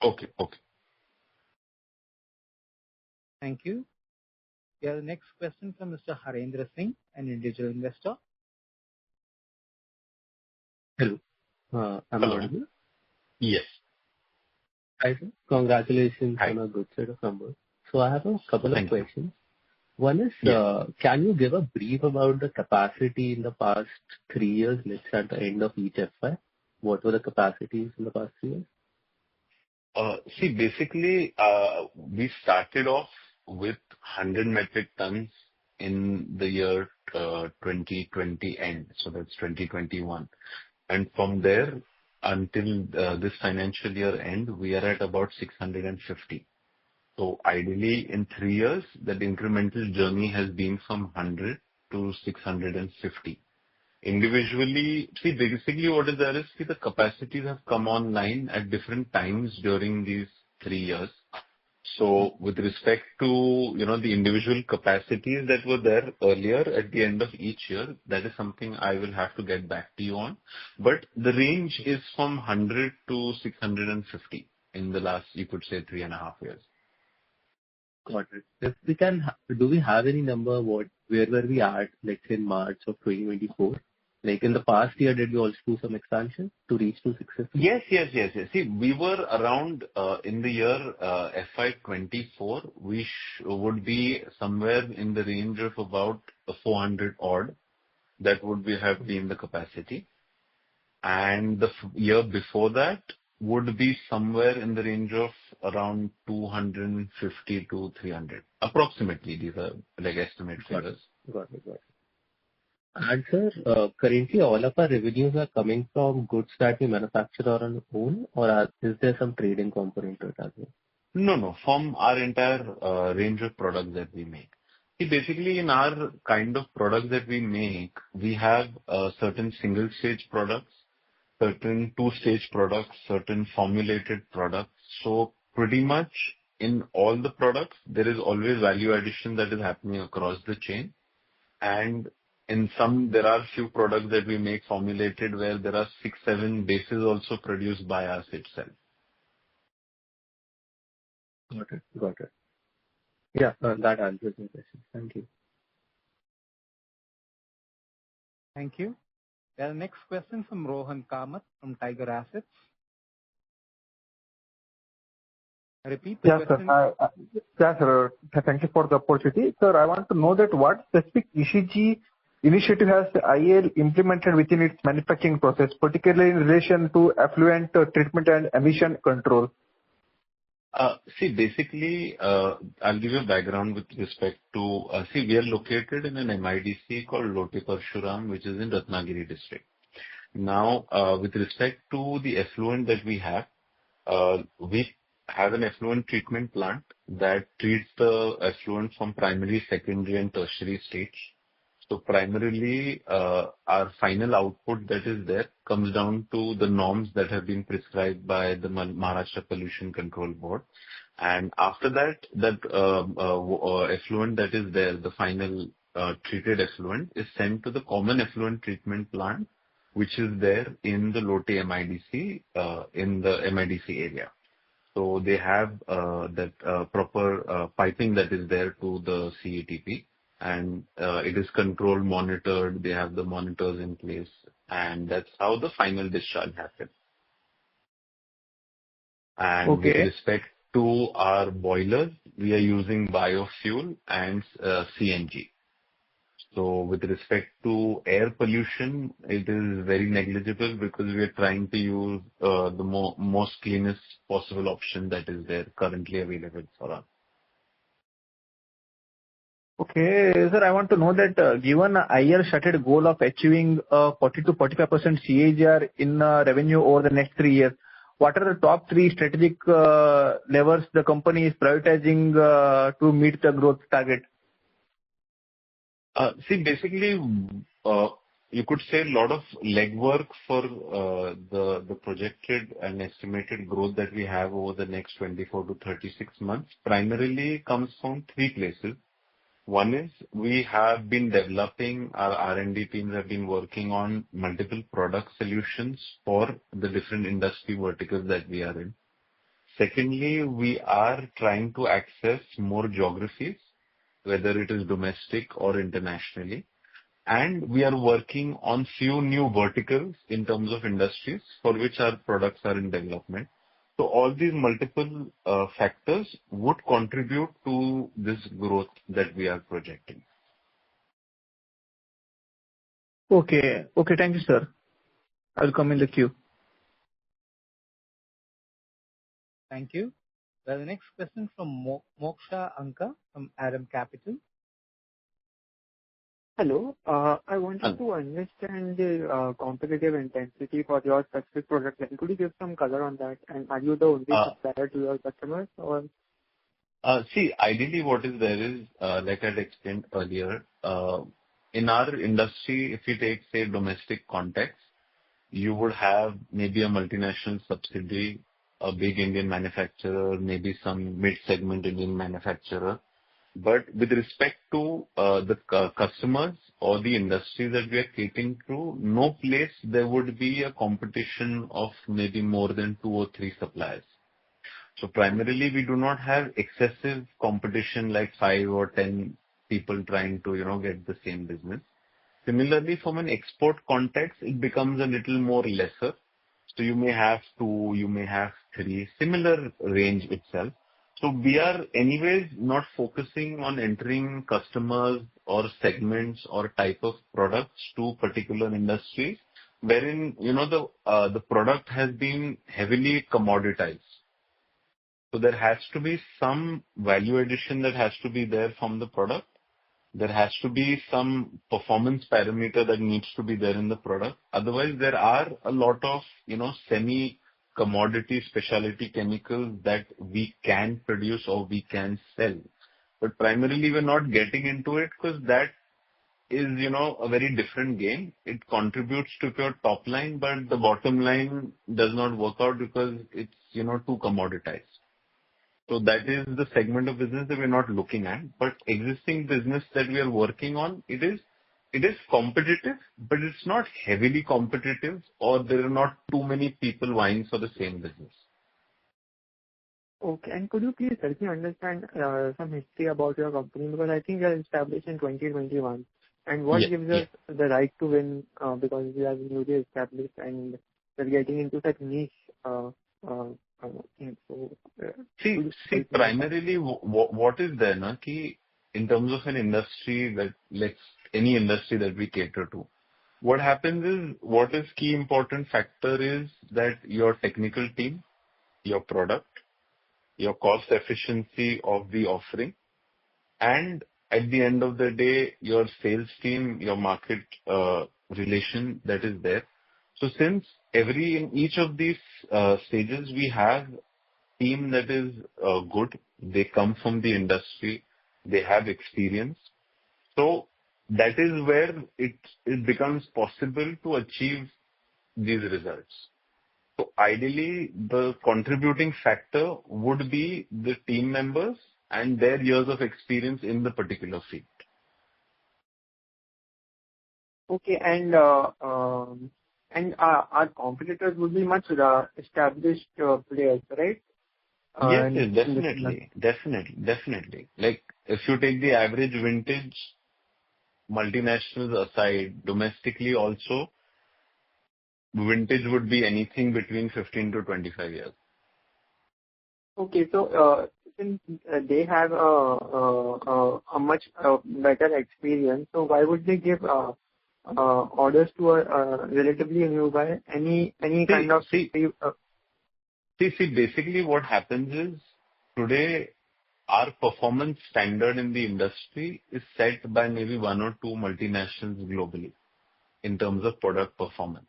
Okay. Okay. Thank you. We have the next question from Mr. Harendra Singh, an individual investor. Hello. Am I audible? Yes. Hi, sir. Congratulations Hi. on a good set of numbers. So I have a couple of Thank you. questions. One is, Yes. can you give a brief about the capacity in the past 3 years, let's say at the end of each FY? What were the capacities in the past 3 years? See, basically, we started off with 100 metric tons in the year 2020 end, so that's 2021. And from there until this financial year end, we are at about 650. So ideally, in 3 years, that incremental journey has been from 100 to 650. Individually, see, basically what is there is, see, the capacities have come online at different times during these 3 years. So with respect to, the individual capacities that were there earlier at the end of each year, that is something I will have to get back to you on. But the range is from 100 to 650 in the last, you could say, 3.5 years. Got it. If we can, do we have any number, where were we at, let's say in March of 2024? Like in the past year, did we also do some expansion to reach to 650? Yes. See, we were around in the year FY24, we would be somewhere in the range of about 400 odd. That would have been the capacity. And the year before that would be somewhere in the range of around 250 to 300. Approximately, these are like estimate figures. Got it. And sir, currently all of our revenues are coming from goods that we manufacture on our own, or is there some trading component to it as well? No, from our entire range of products that we make. See, basically in our kind of products that we make, we have certain single stage products, certain two-stage products, certain formulated products. So pretty much in all the products, there is always value addition that is happening across the chain. And in some, there are few products that we make formulated where there are 6-7 bases also produced by us itself. Got it. Yeah, that answers my question. Thank you. Thank you. We have the next question from Rohan Kamath from Tiger Assets. Repeat the question. Yes, sir. Thank you for the opportunity. Sir, I want to know that what specific ECG initiative has the IAL implemented within its manufacturing process, particularly in relation to effluent treatment and emission control? Basically, I'll give you a background with respect to, we are located in an MIDC called Lote Parshuram, which is in Ratnagiri district. Now, with respect to the effluent that we have an effluent treatment plant that treats the effluent from primary, secondary, and tertiary stage. So primarily, our final output that is there comes down to the norms that have been prescribed by the Maharashtra Pollution Control Board. And after that, effluent that is there, the final treated effluent, is sent to the common effluent treatment plant, which is there in the Lote MIDC, in the MIDC area. So they have that proper piping that is there to the CATP, and it is controlled, monitored. They have the monitors in place, and that's how the final discharge happens. And with respect to our boilers, we are using biofuel and CNG. So with respect to air pollution, it is very negligible because we are trying to use the most cleanest possible option that is there currently available for us. Okay, sir, I want to know that given a year started goal of achieving 40 to 45% CAGR in revenue over the next 3 years, what are the top 3 strategic levers the company is prioritizing to meet the growth target? Basically, you could say a lot of legwork for the projected and estimated growth that we have over the next 24 to 36 months primarily comes from 3 places. One is we have been developing, our R&D teams have been working on multiple product solutions for the different industry verticals that we are in. Secondly, we are trying to access more geographies, whether it is domestic or internationally. And we are working on few new verticals in terms of industries for which our products are in development. So all these multiple factors would contribute to this growth that we are projecting. Okay, thank you, sir. I'll come in the queue. Thank you. Well, the next question from Moksha Anka from Adam Capital. Hello. I wanted to understand the competitive intensity for your specific product line. Could you give some color on that? And are you the only supplier to your customers, or? Ideally what is there is, like I had explained earlier, in our industry, if you take, say, domestic context, you would have maybe a multinational subsidiary, a big Indian manufacturer, maybe some mid-segment Indian manufacturer. But with respect to the customers or the industry that we are catering to, no place there would be a competition of maybe more than 2 or 3 suppliers. So primarily we do not have excessive competition like 5 or 10 people trying to, get the same business. Similarly, from an export context, it becomes a little more lesser. So you may have 2, you may have 3, similar range itself. So we are anyways not focusing on entering customers or segments or type of products to particular industries wherein, the product has been heavily commoditized. So there has to be some value addition that has to be there from the product. There has to be some performance parameter that needs to be there in the product. Otherwise, there are a lot of, semi-commodity specialty chemicals that we can produce or we can sell. But primarily, we're not getting into it because that is, a very different game. It contributes to your top line, but the bottom line does not work out because it's, too commoditized. So that is the segment of business that we're not looking at. But existing business that we are working on, it is competitive, but it's not heavily competitive, or there are not too many people vying for the same business. Okay, and could you please help me understand some history about your company? Because I think you are established in 2021. And what gives us the right to win because we are newly established and we're getting into such niche things. So, primarily what is there, in terms of an industry like any industry that we cater to, what happens is, what is key important factor is that your technical team, your product, your cost efficiency of the offering, and at the end of the day, your sales team, your market relation that is there. So since in each of these stages, we have team that is good, they come from the industry, they have experience. So that is where it becomes possible to achieve these results. So ideally, the contributing factor would be the team members and their years of experience in the particular field. Okay. And our competitors would be much established players, right? Yes, definitely. Like if you take the average vintage, multinationals aside, domestically also, vintage would be anything between 15 to 25 years. Okay. So since they have a much better experience, so why would they give orders to a relatively new guy? Any kind of basically what happens is today our performance standard in the industry is set by maybe one or two multinationals globally in terms of product performance.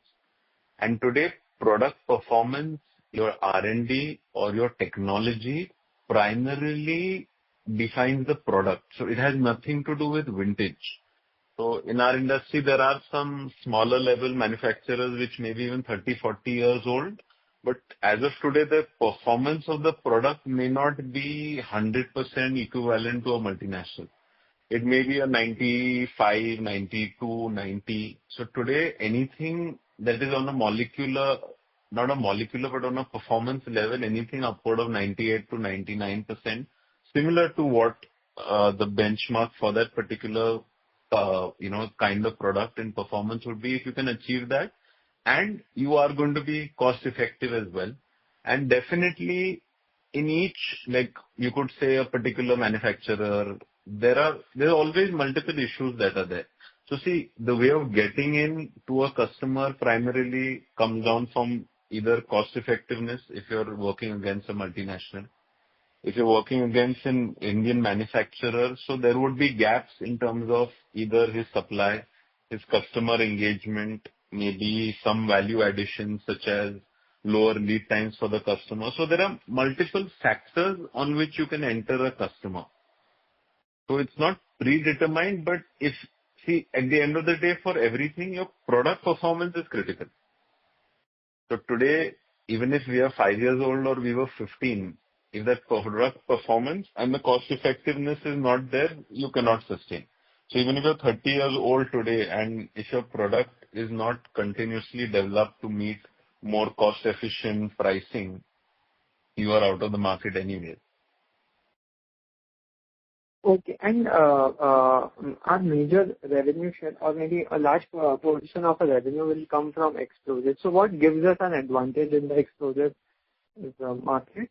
And today, product performance, your R&D or your technology primarily defines the product. So it has nothing to do with vintage. So in our industry, there are some smaller level manufacturers which may be even 30, 40 years old. But as of today, the performance of the product may not be 100% equivalent to a multinational. It may be a 95, 92, 90. So today, anything that is on a molecular, not a molecular, but on a performance level, anything upward of 98 to 99%, similar to what the benchmark for that particular kind of product and performance would be. If you can achieve that, and you are going to be cost effective as well. And definitely in each, like you could say a particular manufacturer, there are always multiple issues that are there. So see, the way of getting in to a customer primarily comes down from either cost effectiveness if you're working against a multinational. If you're working against an Indian manufacturer, so there would be gaps in terms of either his supply, his customer engagement, maybe some value addition such as lower lead times for the customer. So there are multiple factors on which you can enter a customer. So it's not predetermined, but at the end of the day, for everything, your product performance is critical. So today, even if we are 5 years old or we were 15, if that product performance and the cost effectiveness is not there, you cannot sustain. So even if you're 30 years old today and if your product is not continuously developed to meet more cost efficient pricing, you are out of the market anyway. Okay. And our major revenue share or maybe a large portion of our revenue will come from explosives. So what gives us an advantage in the explosives market?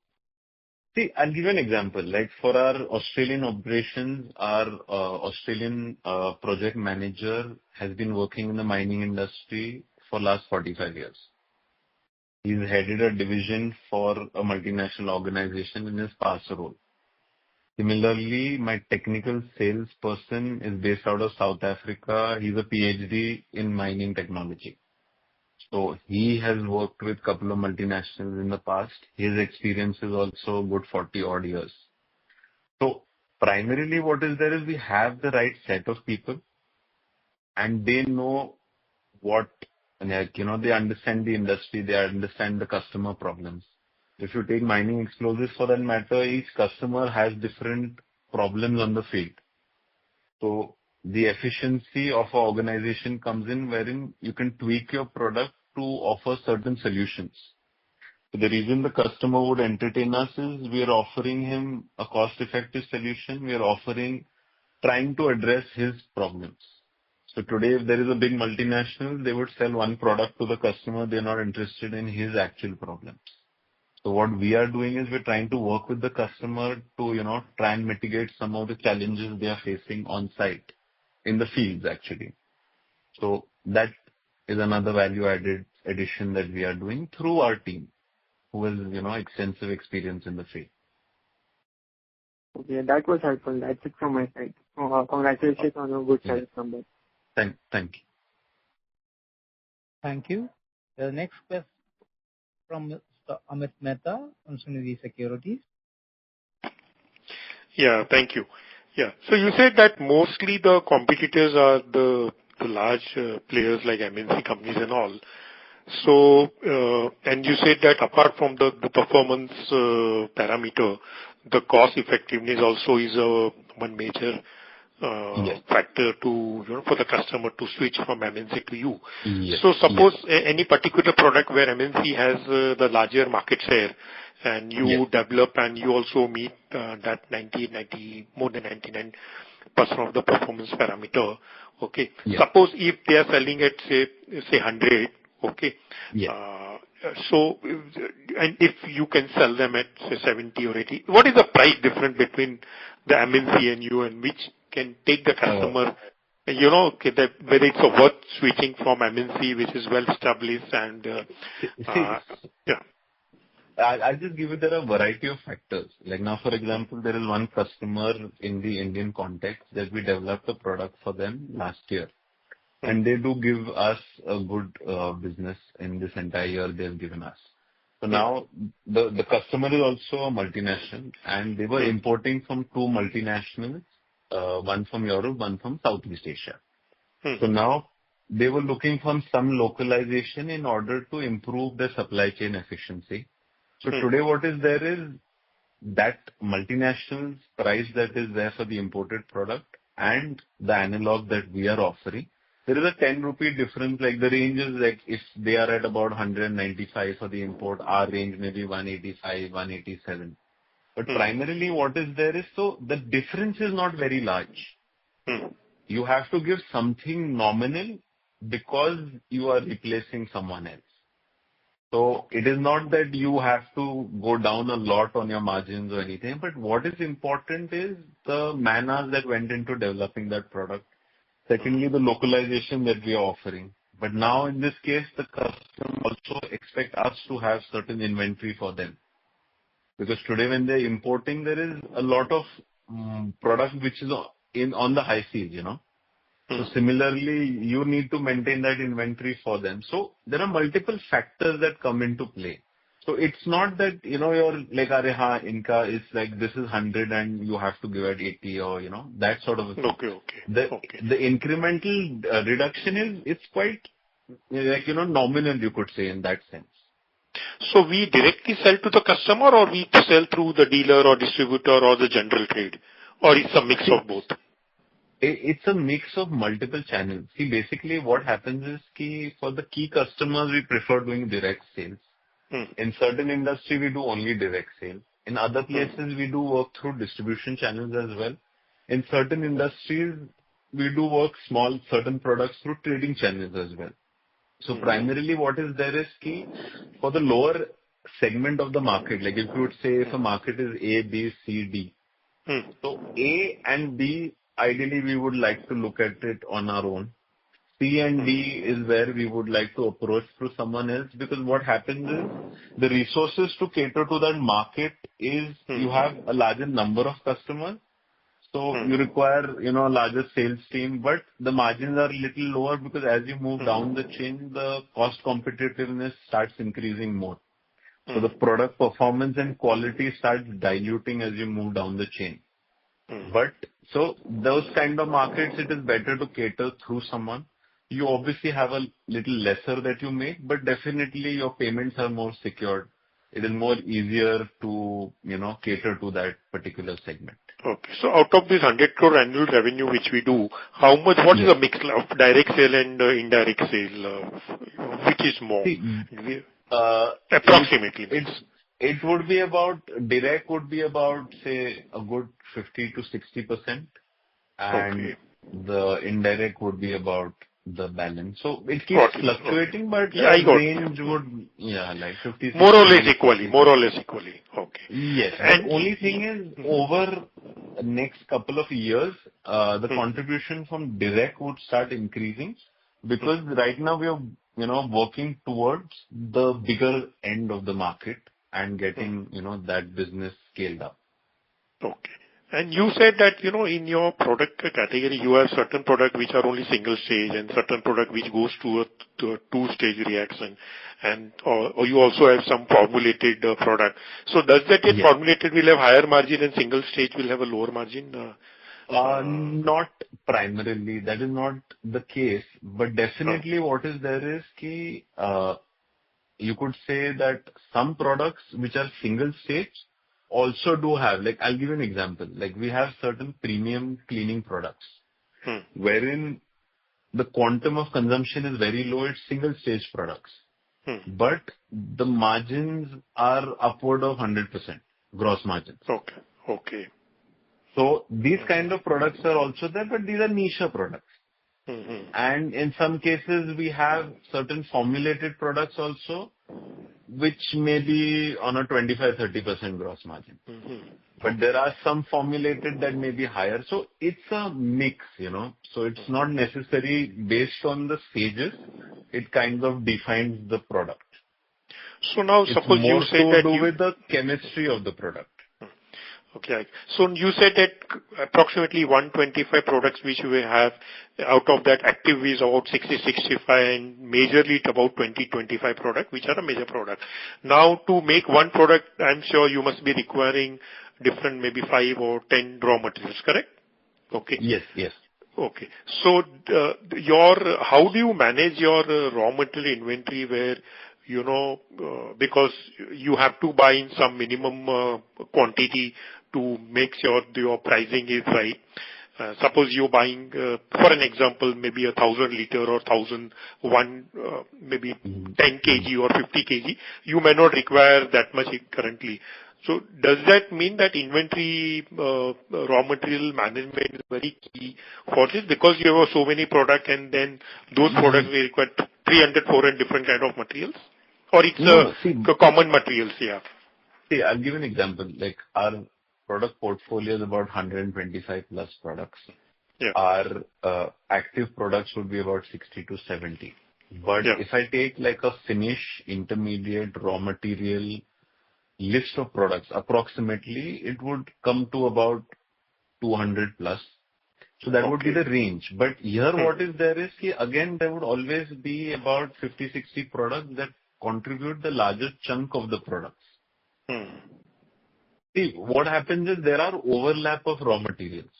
See, I'll give you an example. Like for our Australian operations, our Australian project manager has been working in the mining industry for last 45 years. He's headed a division for a multinational organization in his past role. Similarly, my technical salesperson is based out of South Africa. He's a PhD in mining technology. So he has worked with a couple of multinationals in the past. His experience is also good 40 odd years. So primarily what is there is we have the right set of people and they know they understand the industry, they understand the customer problems. If you take mining explosives for that matter, each customer has different problems on the field. So the efficiency of an organization comes in wherein you can tweak your product to offer certain solutions. So the reason the customer would entertain us is we are offering him a cost-effective solution. We are trying to address his problems. So today, if there is a big multinational, they would sell one product to the customer. They're not interested in his actual problems. So what we are doing is we're trying to work with the customer to, try and mitigate some of the challenges they are facing on site in the fields actually. So that is another value addition that we are doing through our team who has, extensive experience in the field. Okay, that was helpful. That's it from my side. Congratulations on a good sales number. Thank you. Thank you. The next question from Mr. Amit Mehta from Sunidhi Securities. Yeah, thank you. Yeah. So you said that mostly the competitors are the large players like MNC companies and all. So, and you said that apart from the performance parameter, the cost effectiveness also is one major factor to, for the customer to switch from MNC to you. Yes. So suppose any particular product where MNC has the larger market share and you develop and you also meet that more than 99% of the performance parameter. Okay. Suppose if they are selling at say 100. Okay. So, and if you can sell them at say 70 or 80, what is the price difference between the MNC and you, and which can take the customer, that whether it's worth switching from MNC, which is well established and, I'll just give you there a variety of factors. Like now, for example, there is one customer in the Indian context that we developed a product for them last year. And they do give us a good business in this entire year they've given us. So now the customer is also a multinational, and they were importing from two multinationals, one from Europe, one from Southeast Asia. So now they were looking for some localization in order to improve their supply chain efficiency. So today what is there is that multinational's price that is there for the imported product and the analog that we are offering. There is a 10 rupee difference, like the range is like if they are at about 195 for the import, our range may be 185, 187. But primarily what is there is, so the difference is not very large. You have to give something nominal because you are replacing someone else. So it is not that you have to go down a lot on your margins or anything, but what is important is the man hours that went into developing that product. Secondly, the localization that we are offering. But now in this case, the customer also expect us to have certain inventory for them. Because today when they're importing, there is a lot of product which is on the high seas, So similarly, you need to maintain that inventory for them. So there are multiple factors that come into play. So it's not that, you're like, inka is like, this is 100 and you have to give it 80 or, that sort of a thing. The incremental reduction it's quite, like, nominal, you could say in that sense. So we directly sell to the customer, or we sell through the dealer or distributor or the general trade, or it's a mix of both? It's a mix of multiple channels. See, basically what happens is for the key customers, we prefer doing direct sales. In certain industry, we do only direct sales. In other places, we do work through distribution channels as well. In certain industries, we do work certain products through trading channels as well. So primarily what is there is for the lower segment of the market, like if you would say if a market is A, B, C, D. So A and B, ideally we would like to look at it on our own. C and D is where we would like to approach through someone else, because what happens is the resources to cater to that market is you have a larger number of customers. So you require, a larger sales team, but the margins are a little lower because as you move down the chain, the cost competitiveness starts increasing more. So the product performance and quality starts diluting as you move down the chain. But so those kind of markets, it is better to cater through someone. You obviously have a little lesser that you make, but definitely your payments are more secured. It is more easier to, cater to that particular segment. Okay. So out of this 100 crore annual revenue which we do, what is the mix of direct sale and indirect sale? Which is more? Approximately. It would be about, direct would be about, say, a good 50 to 60%. And the indirect would be about the balance. So it keeps fluctuating, but the range would, like 50. More or less equally. Okay. Yes. And the only thing is, over the next couple of years, the contribution from direct would start increasing, because right now we are, working towards the bigger end of the market and getting, that business scaled up. Okay. And you said that, in your product category, you have certain product which are only single stage and certain product which goes to a two-stage reaction. And, or you also have some formulated product. So does that get formulated will have higher margin and single stage will have a lower margin? Not primarily. That is not the case. But definitely what is there is you could say that some products which are single stage also do have, like I'll give you an example. Like we have certain premium cleaning products wherein the quantum of consumption is very low. It's single stage products, but the margins are upward of 100% gross margins. Okay. So these kind of products are also there, but these are niche products. And in some cases, we have certain formulated products also, which may be on a 25-30% gross margin. But there are some formulated that may be higher. So it's a mix, So it's not necessarily based on the stages. It kind of defines the product. So now suppose you say that it's more to do with the chemistry of the product. Okay. So you said that approximately 125 products which we have, out of that active is about 60-65 and majorly it about 20-25 products which are a major product. Now to make one product, I'm sure you must be requiring different maybe 5 or 10 raw materials, correct? Okay. Yes. Okay. So how do you manage your raw material inventory where because you have to buy in some minimum quantity to make sure your pricing is right. Suppose you're buying, for an example, maybe 1,000 liter or 1,001, maybe 10 kg or 50 kg. You may not require that much currently. So does that mean that inventory raw material management is very key for this? Because you have so many products and then those products will require 300, 400 different kind of materials? Or it's common materials, See, I'll give an example. Like our product portfolio is about 125 plus products. Our active products would be about 60 to 70. But if I take like a finish, intermediate, raw material list of products, approximately it would come to about 200 plus. So that would be the range. But here what is there is, again, there would always be about 50, 60 products that contribute the largest chunk of the products. See, what happens is there are overlap of raw materials.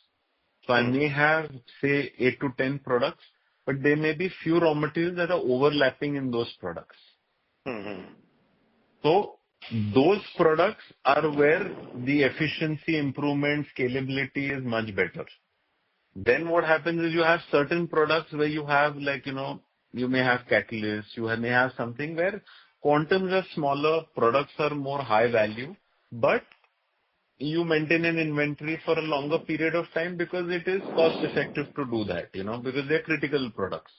So I may have, say, 8 to 10 products, but there may be few raw materials that are overlapping in those products. So those products are where the efficiency improvement, scalability is much better. Then what happens is you have certain products where you have like, you may have catalysts, you may have something where quantums are smaller, products are more high value, but you maintain an inventory for a longer period of time because it is cost effective to do that, because they're critical products.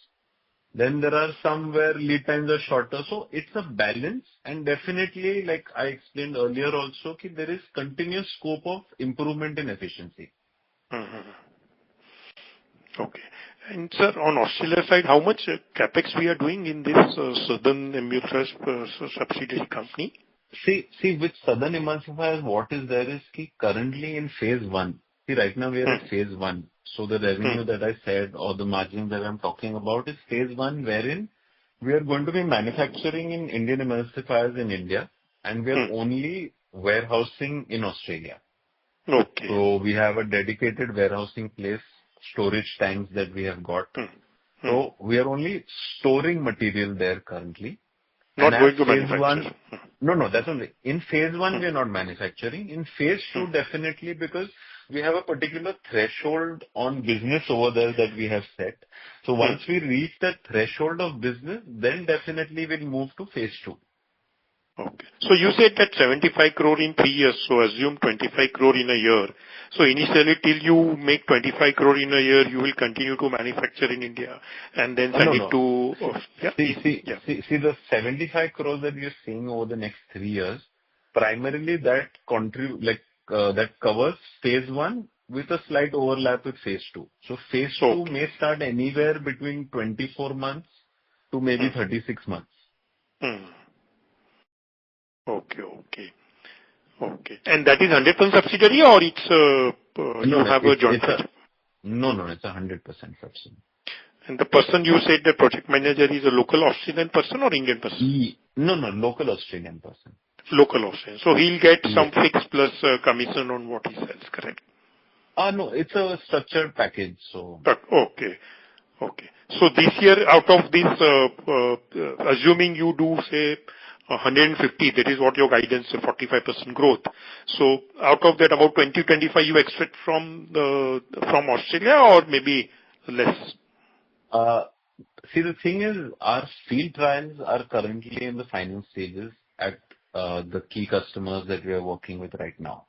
Then there are some where lead times are shorter. So it's a balance, and definitely, like I explained earlier also, there is continuous scope of improvement in efficiency. Okay. And sir, on Australia side, how much capex we are doing in this Southern Emulsifiers subsidiary company? See, with Southern Emulsifiers, what is there is currently in phase 1. See, right now we are at phase 1. So the revenue that I said or the margin that I'm talking about is phase 1, wherein we are going to be manufacturing in Indian emulsifiers in India, and we are only warehousing in Australia. Okay. So we have a dedicated warehousing place, storage tanks that we have got. So we are only storing material there currently. Not going to manufacture. No, that's only. In phase 1, we are not manufacturing. In phase 2, definitely, because we have a particular threshold on business over there that we have set. So once we reach that threshold of business, then definitely we'll move to phase 2. Okay. So you said that 75 crore in 3 years, so assume 25 crore in a year. So initially till you make 25 crore in a year, you will continue to manufacture in India and then send it to... See, the 75 crores that we are seeing over the next 3 years, primarily that that covers phase 1 with a slight overlap with phase 2. So phase 2 may start anywhere between 24 months to maybe 36 months. Okay. And that is 100% subsidiary or it's you have a joint venture? No, it's 100% subsidiary. And the person you said, the project manager, is a local Australian person or Indian person? No, local Australian person. Local Australian. So he'll get some fixed plus commission on what he sells, correct? No, it's a structured package. So. Okay. So this year, out of this, assuming you do say 150, that is what your guidance, 45% growth. So out of that, about 20-25 you expect from Australia, or maybe less? See, the thing is, our field trials are currently in the final stages at the key customers that we are working with right now.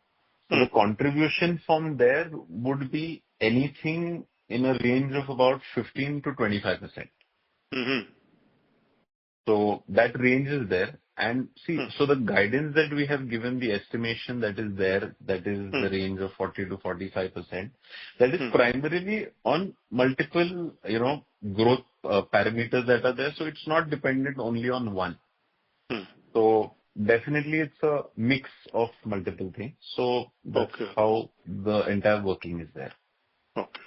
So the contribution from there would be anything in a range of about 15 to 25%. So that range is there. And see, so the guidance that we have given, the estimation that is there, that is the range of 40 to 45%. That is primarily on multiple, growth parameters that are there. So it's not dependent only on one. So definitely it's a mix of multiple things. So that's how the entire working is there. Okay.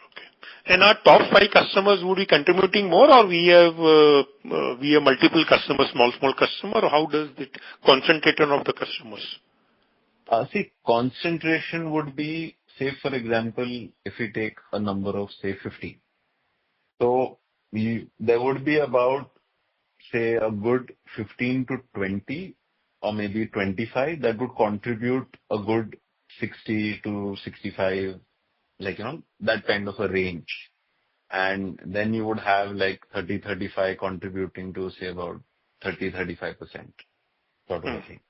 And our top 5 customers would be contributing more, or we have multiple customers, small customer, or how does it concentration of the customers? See, concentration would be, say, for example, if we take a number of, say, 50. So there would be about, say, a good 15 to 20 or maybe 25 that would contribute a good 60 to 65, that kind of a range. And then you would have 30, 35 contributing to, say, about 30, 35% sort of a thing.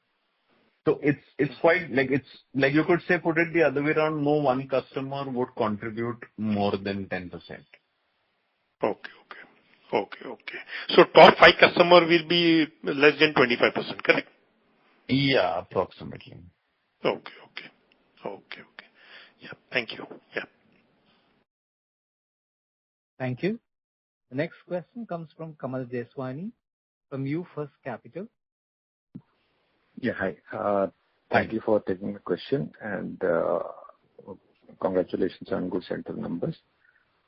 So it's quite, you could say, put it the other way around, no one customer would contribute more than 10%. Okay. So top 5 customer will be less than 25%, correct? Yeah, approximately. Okay. Yeah, thank you. Yeah. Thank you. The next question comes from Kamal Jeswani from U First Capital. Yeah, hi. Thank you for taking the question, and congratulations on good set of numbers.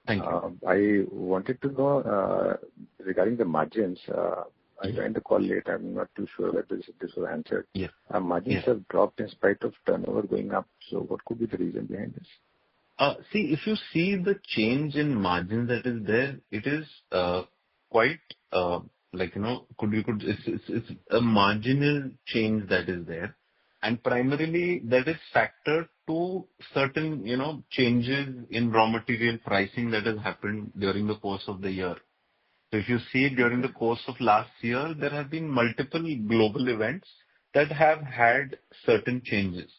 Thank you. I wanted to know regarding the margins. I joined the call late. I'm not too sure whether this was answered. Yes. Margins have dropped in spite of turnover going up. So what could be the reason behind this? See, if you see the change in margin that is there, it is quite it's a marginal change that is there, and primarily that is factored to certain changes in raw material pricing that has happened during the course of the year. So if you see during the course of last year, there have been multiple global events that have had certain changes.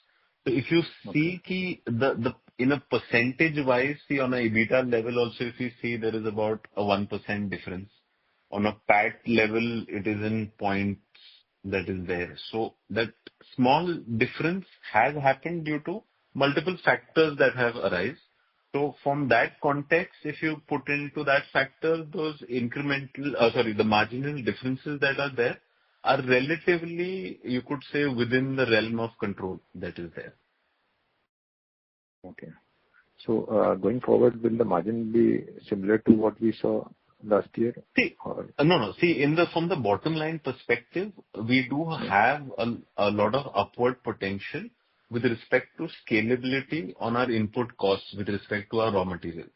So if you see the in a percentage wise, see on a EBITDA level also, if you see there is about a 1% difference. On a PAT level, it is in points that is there. So that small difference has happened due to multiple factors that have arisen. So from that context, if you put into that factor, those the marginal differences that are there are relatively, you could say, within the realm of control that is there. Okay. So going forward, will the margin be similar to what we saw last year? No. See, from the bottom line perspective, we do have a lot of upward potential with respect to scalability on our input costs with respect to our raw materials.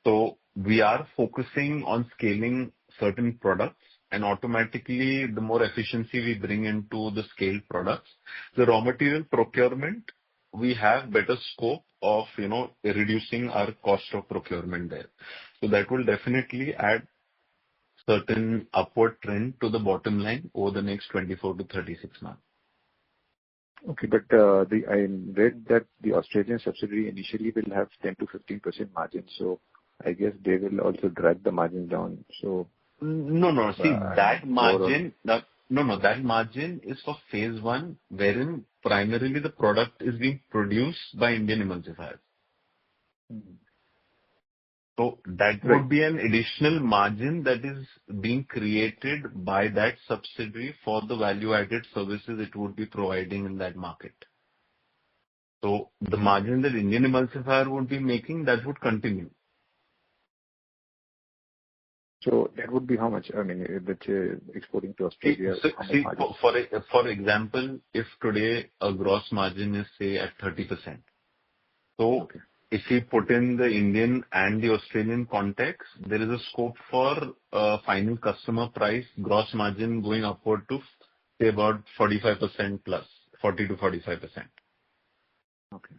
So we are focusing on scaling certain products, and automatically the more efficiency we bring into the scaled products, the raw material procurement, we have better scope of reducing our cost of procurement there. So that will definitely add certain upward trend to the bottom line over the next 24 to 36 months. Okay, but I read that the Australian subsidiary initially will have 10 to 15% margin, so I guess they will also drag the margin down. So no. See, that margin, that margin is for phase 1, wherein primarily the product is being produced by Indian emulsifiers. So that would be an additional margin that is being created by that subsidiary for the value-added services it would be providing in that market. So the margin that Indian emulsifier would be making, that would continue. So that would be how much? I mean, let's say exporting to Australia. See, for example, if today a gross margin is, say, at 30%, so if we put in the Indian and the Australian context, there is a scope for final customer price gross margin going upward to, say, about 45% plus, 40 to 45%. Okay.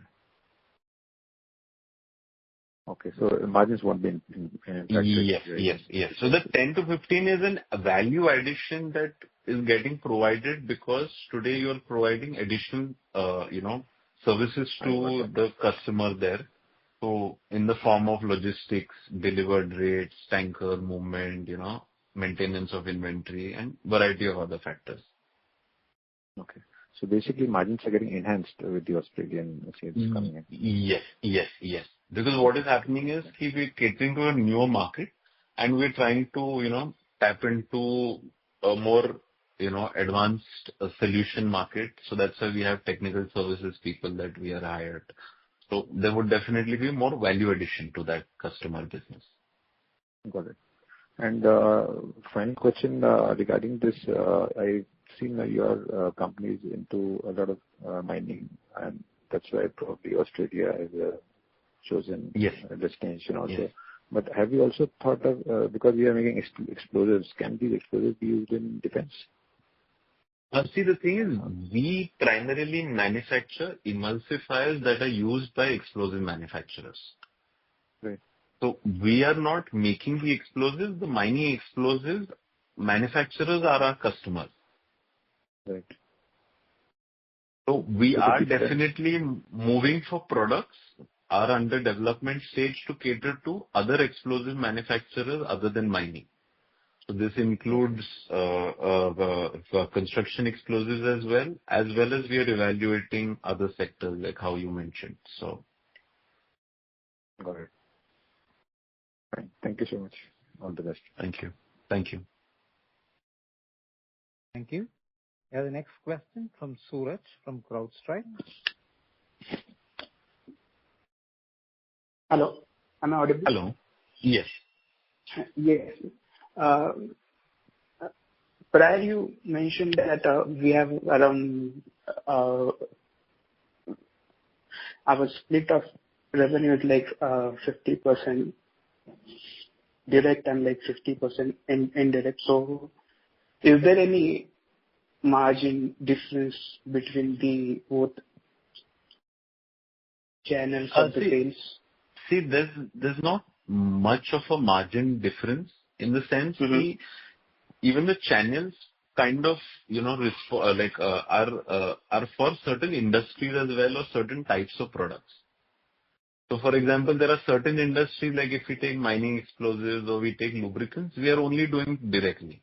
Okay. So margins won't be impacted. Yes. So the 10 to 15 is a value addition that is getting provided because today you are providing additional, services to the customer there. So in the form of logistics, delivered rates, tanker movement, maintenance of inventory and variety of other factors. Okay. So basically margins are getting enhanced with the Australian sales coming in. Yes. Because what is happening is we're catering to a newer market and we're trying to, tap into a more, advanced solution market. So that's why we have technical services people that we are hired. So there would definitely be more value addition to that customer business. Got it. And final question regarding this, I've seen your company is into a lot of mining, and that's why probably Australia is a chosen destination also. Yes. But have you also thought of, because we are making explosives, can these explosives be used in defense? See, the thing is, we primarily manufacture emulsifiers that are used by explosive manufacturers. Right. So we are not making the explosives. The mining explosives manufacturers are our customers. Right. So we are definitely moving for products are under development stage to cater to other explosive manufacturers other than mining. So this includes construction explosives as well as we are evaluating other sectors like how you mentioned. So, got it. Fine. Thank you so much. All the best. Thank you. Thank you. We have the next question from Suraj from CrowdStrike. Hello. Am I audible? Hello. Yes. Yes. Prior you mentioned that we have around our split of revenue is like 50% direct and like 50% indirect. So is there any margin difference between the both channels of the sales? See, there's not much of a margin difference in the sense even the channels kind of are for certain industries as well or certain types of products. So for example, there are certain industries like if we take mining explosives or we take lubricants, we are only doing directly.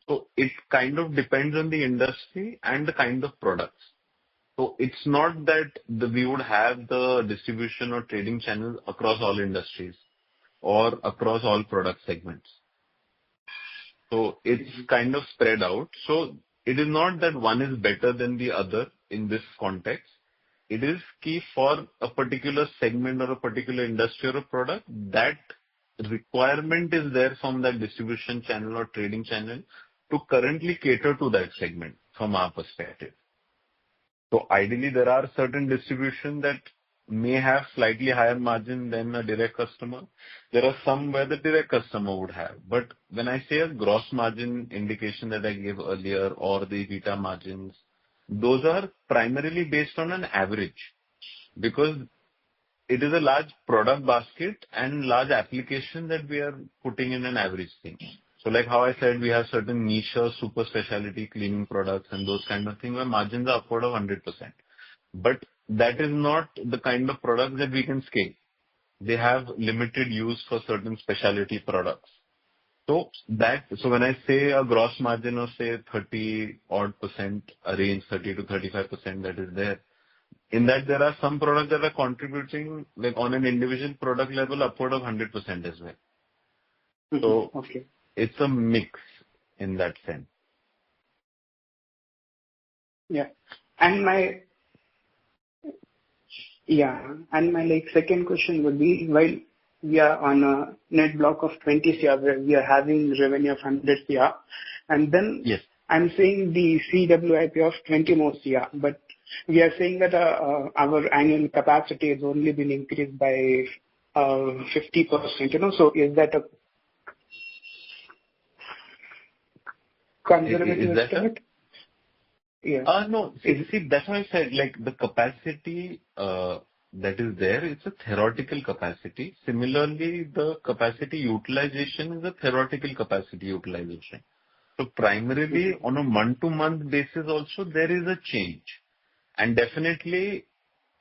So it kind of depends on the industry and the kind of products. So it's not that we would have the distribution or trading channels across all industries or across all product segments. So it's kind of spread out. So it is not that one is better than the other in this context. It is key for a particular segment or a particular industry or a product. That requirement is there from that distribution channel or trading channel to currently cater to that segment from our perspective. So ideally, there are certain distribution that may have slightly higher margin than a direct customer. There are some where the direct customer would have. But when I say a gross margin indication that I gave earlier or the EBITDA margins, those are primarily based on an average because it is a large product basket and large application that we are putting in an average thing. So like how I said, we have certain niche or super specialty cleaning products and those kind of things where margins are upward of 100%. But that is not the kind of products that we can scale. They have limited use for certain specialty products. So when I say a gross margin of say 30 odd %, a range 30 to 35% that is there, in that there are some products that are contributing like on an individual product level upward of 100% as well. So it's a mix in that sense. Yeah. And my Yeah. And my second question would be, while we are on a net block of 20 CR, where we are having revenue of 100 CR, and then Yes. I'm saying the CWIP of 20 more CR, but we are saying that our annual capacity has only been increased by 50%. So is that a conservative estimate? Yeah. No. See, that's why I said, the capacity that is there, it's a theoretical capacity. Similarly, the capacity utilization is a theoretical capacity utilization. So primarily, on a month-to-month basis also, there is a change. And definitely,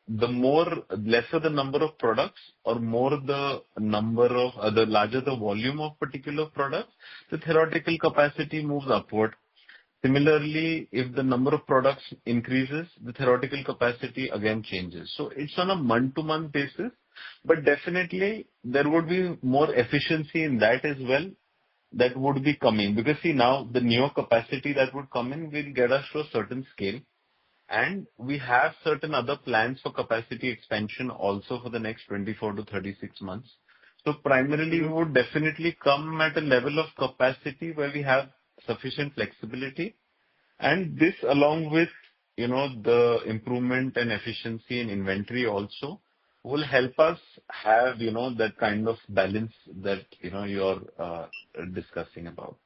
the lesser the number of products or the larger the volume of particular products, the theoretical capacity moves upward. Similarly, if the number of products increases, the theoretical capacity again changes. So it's on a month-to-month basis, but definitely there would be more efficiency in that as well that would be coming. Because see, now the newer capacity that would come in will get us to a certain scale, and we have certain other plans for capacity expansion also for the next 24 to 36 months. So primarily, we would definitely come at a level of capacity where we have sufficient flexibility, and this along with the improvement and efficiency in inventory also will help us have that kind of balance that you're discussing about.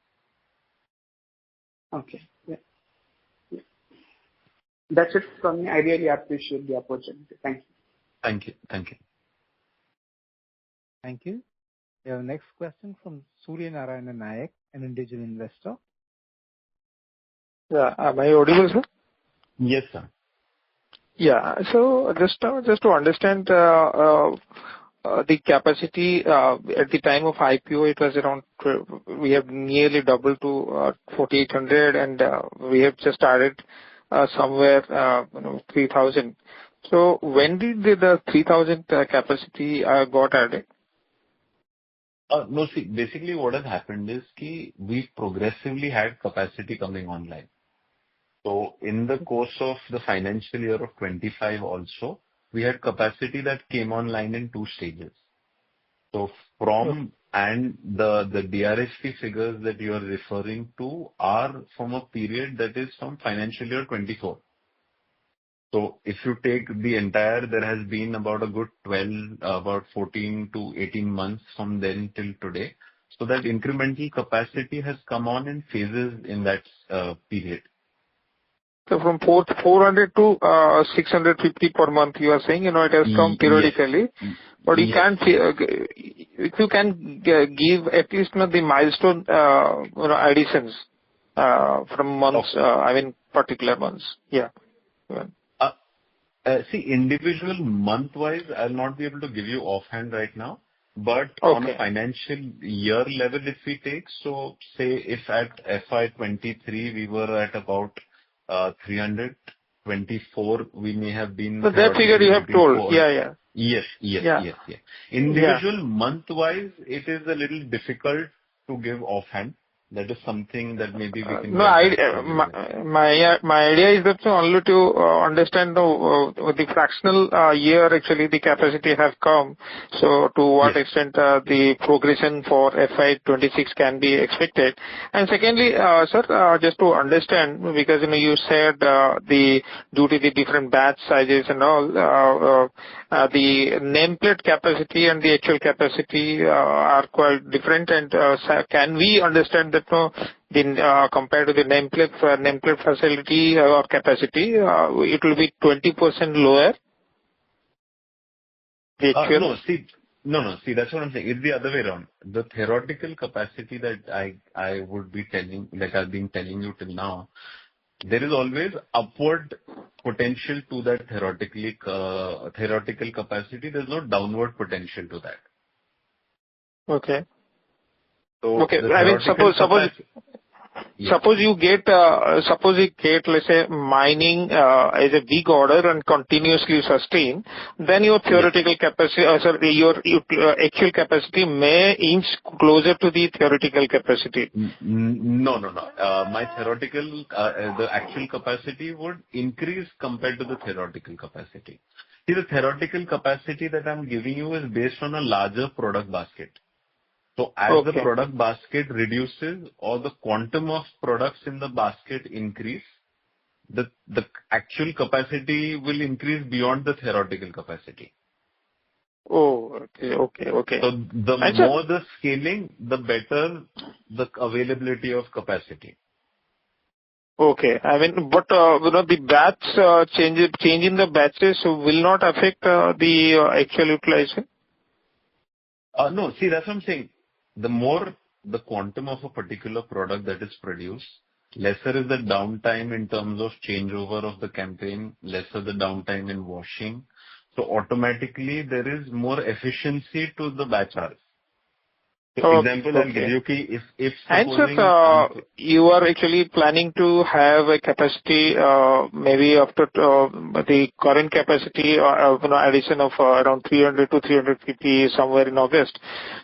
Okay. Yeah. That's it from me. I really appreciate the opportunity. Thank you. Thank you. Thank you. Thank you. We have next question from Surya Narayana Nayak, an individual investor. Yeah. Am I audible, sir? Yes, sir. Yeah. So just to understand the capacity at the time of IPO, it was around we have nearly doubled to 4,800, and we have just started somewhere 3,000. So when did the 3,000 capacity got added? No, see, basically what has happened is we progressively had capacity coming online. So in the course of the financial year of 25 also, we had capacity that came online in 2 stages. So and the DRHP figures that you are referring to are from a period that is from financial year 24. So if you take the entire, there has been about 14 to 18 months from then till today. So that incremental capacity has come on in phases in that period. So from 400 to 650 per month, you are saying, it has come periodically. Yes. But you can't, if you can give at least the milestone, additions from months, particular months. Yeah. See, individual month-wise, I'll not be able to give you offhand right now. But on a financial year level, if we take, so say if at FY23 we were at about 324, we may have been. So that figure you have told. Yeah. Yes. Individual month-wise, it is a little difficult to give offhand. That is something that maybe we can. No, my idea is that only to understand the fractional year actually the capacity has come. So to what extent the progression for FY26 can be expected. And secondly, sir, just to understand, because you said due to the different batch sizes and all, the nameplate capacity and the actual capacity are quite different. And can we understand that compared to the nameplate facility or capacity, it will be 20% lower? No, see, that's what I'm saying. It's the other way around. The theoretical capacity that I would be telling, I've been telling you till now, there is always upward potential to that theoretical capacity. There's no downward potential to that. Okay. So suppose you get, let's say, mining as a big order and continuously sustain, then your theoretical capacity, your actual capacity may inch closer to the theoretical capacity. No. My theoretical, the actual capacity would increase compared to the theoretical capacity. See, the theoretical capacity that I'm giving you is based on a larger product basket. So as the product basket reduces or the quantum of products in the basket increase, the actual capacity will increase beyond the theoretical capacity. Oh, okay. So the more the scaling, the better the availability of capacity. Okay. I mean, but the batch change in the batches will not affect the actual utilization? No, see, that's what I'm saying. The more the quantum of a particular product that is produced, lesser is the downtime in terms of changeover of the campaign, lesser the downtime in washing. So automatically there is more efficiency to the batch hours. So example, I'll give you if supposing... And you are actually planning to have a capacity maybe after the current capacity addition of around 300 to 350 somewhere in August.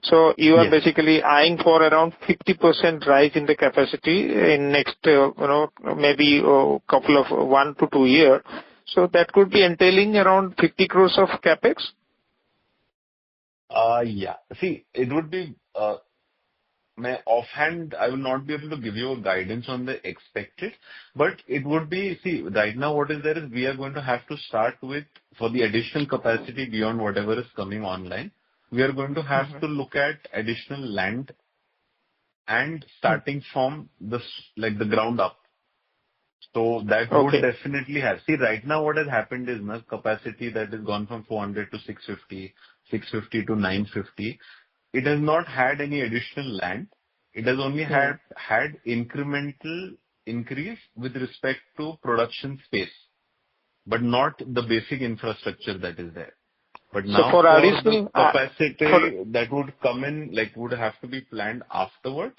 So you are basically eyeing for around 50% rise in the capacity in next maybe couple of 1 to 2 years. So that could be entailing around 50 crores of capex? Yeah. See, it would be... offhand, I will not be able to give you a guidance on the expected, but it would be, see, right now what is there is we are going to have to start with, for the additional capacity beyond whatever is coming online, we are going to have to look at additional land and starting from the ground up. So that would definitely have. See, right now what has happened is capacity that has gone from 400 to 650, 650 to 950. It has not had any additional land. It has only had incremental increase with respect to production space, but not the basic infrastructure that is there. But now for the capacity that would come in, would have to be planned afterwards,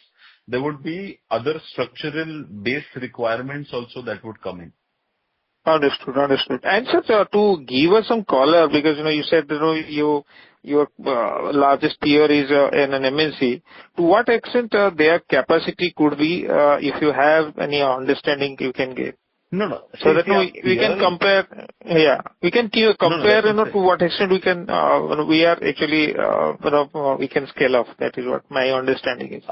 there would be other structural base requirements also that would come in. Understood. And sir, to give us some color, because you said your largest peer is in an MNC. To what extent their capacity could be, if you have any understanding you can give? No. So that we can compare. Yeah, we can compare. To what extent we can. We are actually. We can scale up. That is what my understanding is.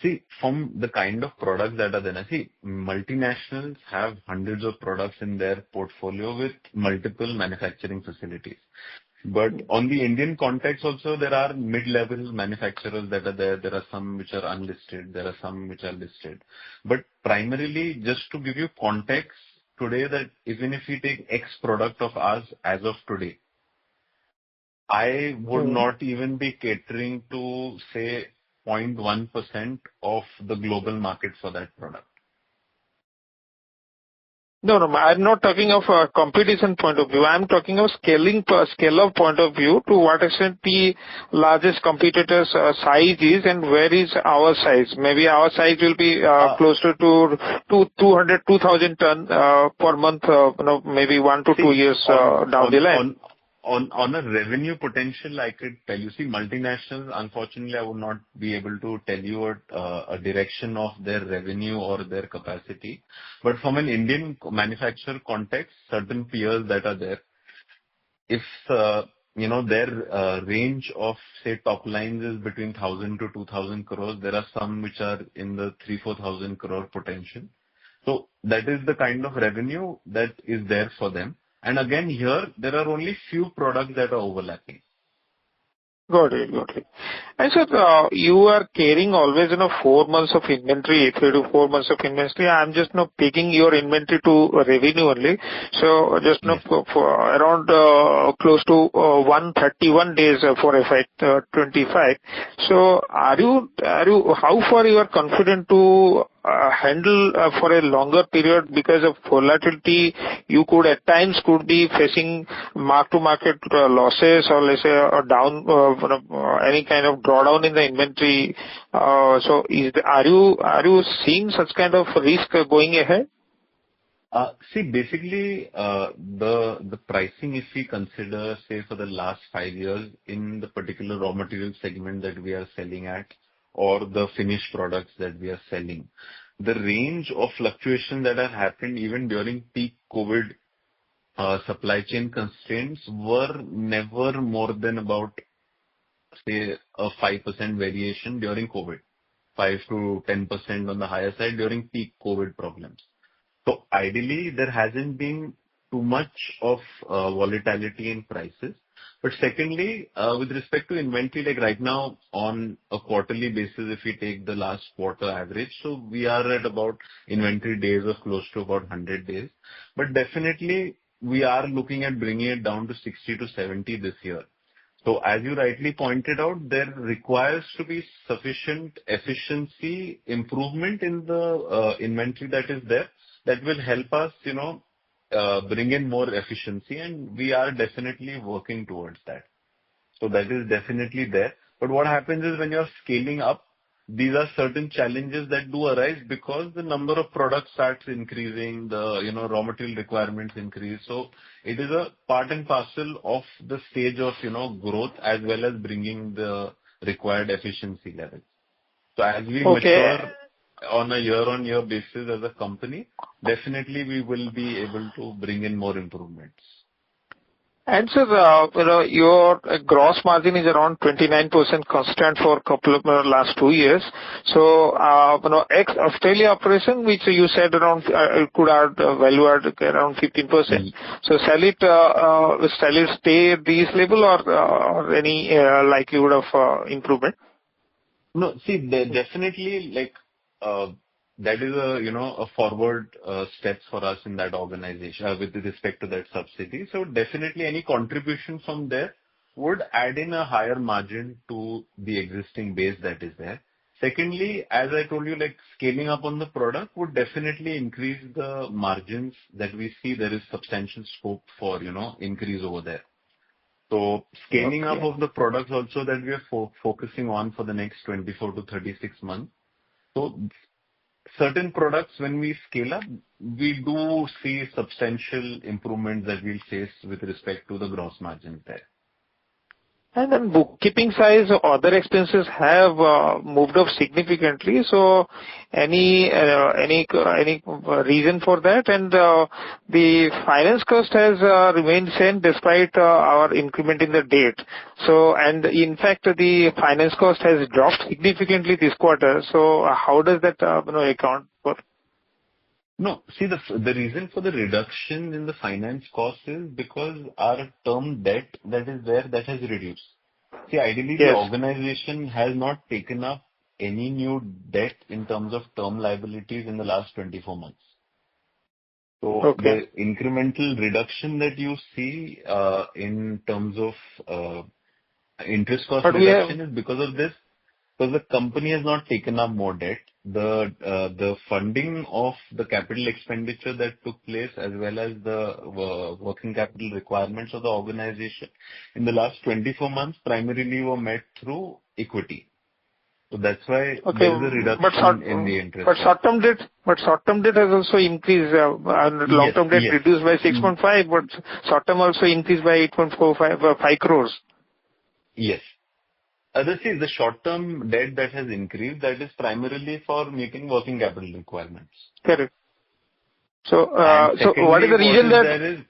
See, from the kind of products that are there, multinationals have hundreds of products in their portfolio with multiple manufacturing facilities. But on the Indian context also, there are mid-level manufacturers that are there. There are some which are unlisted. There are some which are listed. But primarily, just to give you context today, that even if we take X product of ours as of today, I would not even be catering to, say, 0.1% of the global market for that product. No, I'm not talking of a competition point of view. I'm talking of scale-up point of view, to what extent the largest competitor's size is and where is our size. Maybe our size will be closer to 200,000 ton per month, maybe 1 to 2 years down the line. On a revenue potential, I could tell you. See, multinationals, unfortunately, I would not be able to tell you a direction of their revenue or their capacity. But from an Indian manufacturer context, certain peers that are there, if their range of, say, top lines is between 1,000 to 2,000 crores, there are some which are in the 3,000-4,000 crore potential. So that is the kind of revenue that is there for them. And again, here, there are only few products that are overlapping. Got it. And so, you are carrying always 4 months of inventory, 3 to 4 months of inventory. I'm just taking your inventory to revenue only. So just for around close to 131 days for FY25. So how far you are confident to handle for a longer period? Because of volatility, you could at times be facing mark-to-market losses, or let's say a down, any kind of drawdown in the inventory. So are you seeing such kind of risk going ahead? See, basically, the pricing, if we consider, say, for the last 5 years in the particular raw material segment that we are selling at, or the finished products that we are selling, the range of fluctuation that has happened even during peak COVID supply chain constraints were never more than about, say, a 5% variation during COVID, 5 to 10% on the higher side during peak COVID problems. So ideally, there hasn't been too much of volatility in prices. But secondly, with respect to inventory, like right now on a quarterly basis, if we take the last quarter average, so we are at about inventory days of close to about 100 days. But definitely, we are looking at bringing it down to 60 to 70 this year. So as you rightly pointed out, there requires to be sufficient efficiency improvement in the inventory that is there that will help us, bring in more efficiency, and we are definitely working towards that. So that is definitely there. But what happens is when you're scaling up, these are certain challenges that do arise because the number of products starts increasing, the raw material requirements increase. So it is a part and parcel of the stage of growth as well as bringing the required efficiency levels. So as we mature on a year-on-year basis as a company, definitely we will be able to bring in more improvements. And sir, your gross margin is around 29% constant for a couple of last 2 years. So, ex-Australia operation, which you said around could add value add around 15%. So, shall it stay at this level or any likelihood of improvement? No, see, definitely that is a forward steps for us in that organization with respect to that subsidy. So definitely any contribution from there would add in a higher margin to the existing base that is there. Secondly, as I told you, scaling up on the product would definitely increase the margins that we see there is substantial scope for, increase over there. So scaling up of the products also that we are focusing on for the next 24 to 36 months. So certain products, when we scale up, we do see substantial improvements that we'll face with respect to the gross margins there. And then bookkeeping size, other expenses have moved up significantly. So any reason for that? And the finance cost has remained same despite our increment in the debt. So, and in fact, the finance cost has dropped significantly this quarter. So how does that account for? No, see, the reason for the reduction in the finance cost is because our term debt that is there, that has reduced. See, ideally, the organization has not taken up any new debt in terms of term liabilities in the last 24 months. So the incremental reduction that you see in terms of interest cost reduction is because of this. Because the company has not taken up more debt. The funding of the capital expenditure that took place as well as the working capital requirements of the organization in the last 24 months primarily were met through equity. So that's why there is a reduction in the interest. But short-term debt has also increased and long-term debt reduced by 6.5, but short-term also increased by 8.45 crores. Yes. See, the short-term debt that has increased, that is primarily for meeting working capital requirements. Correct. So what is the reason that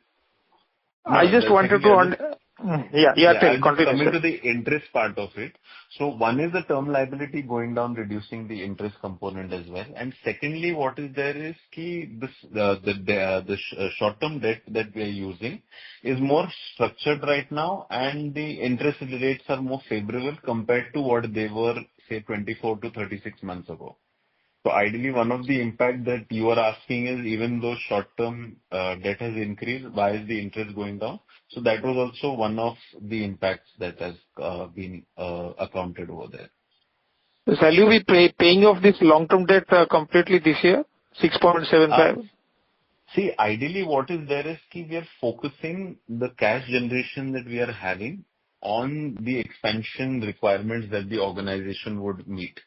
I just wanted to coming to the interest part of it. So one is the term liability going down, reducing the interest component as well. And secondly, what is there is the short-term debt that we are using is more structured right now, and the interest rates are more favorable compared to what they were, say, 24 to 36 months ago. So ideally, one of the impact that you are asking is even though short-term debt has increased, why is the interest going down? So that was also one of the impacts that has been accounted over there. Shall you be paying off this long-term debt completely this year, 6.75? See, ideally what is there is we are focusing the cash generation that we are having on the expansion requirements that the organization would meet.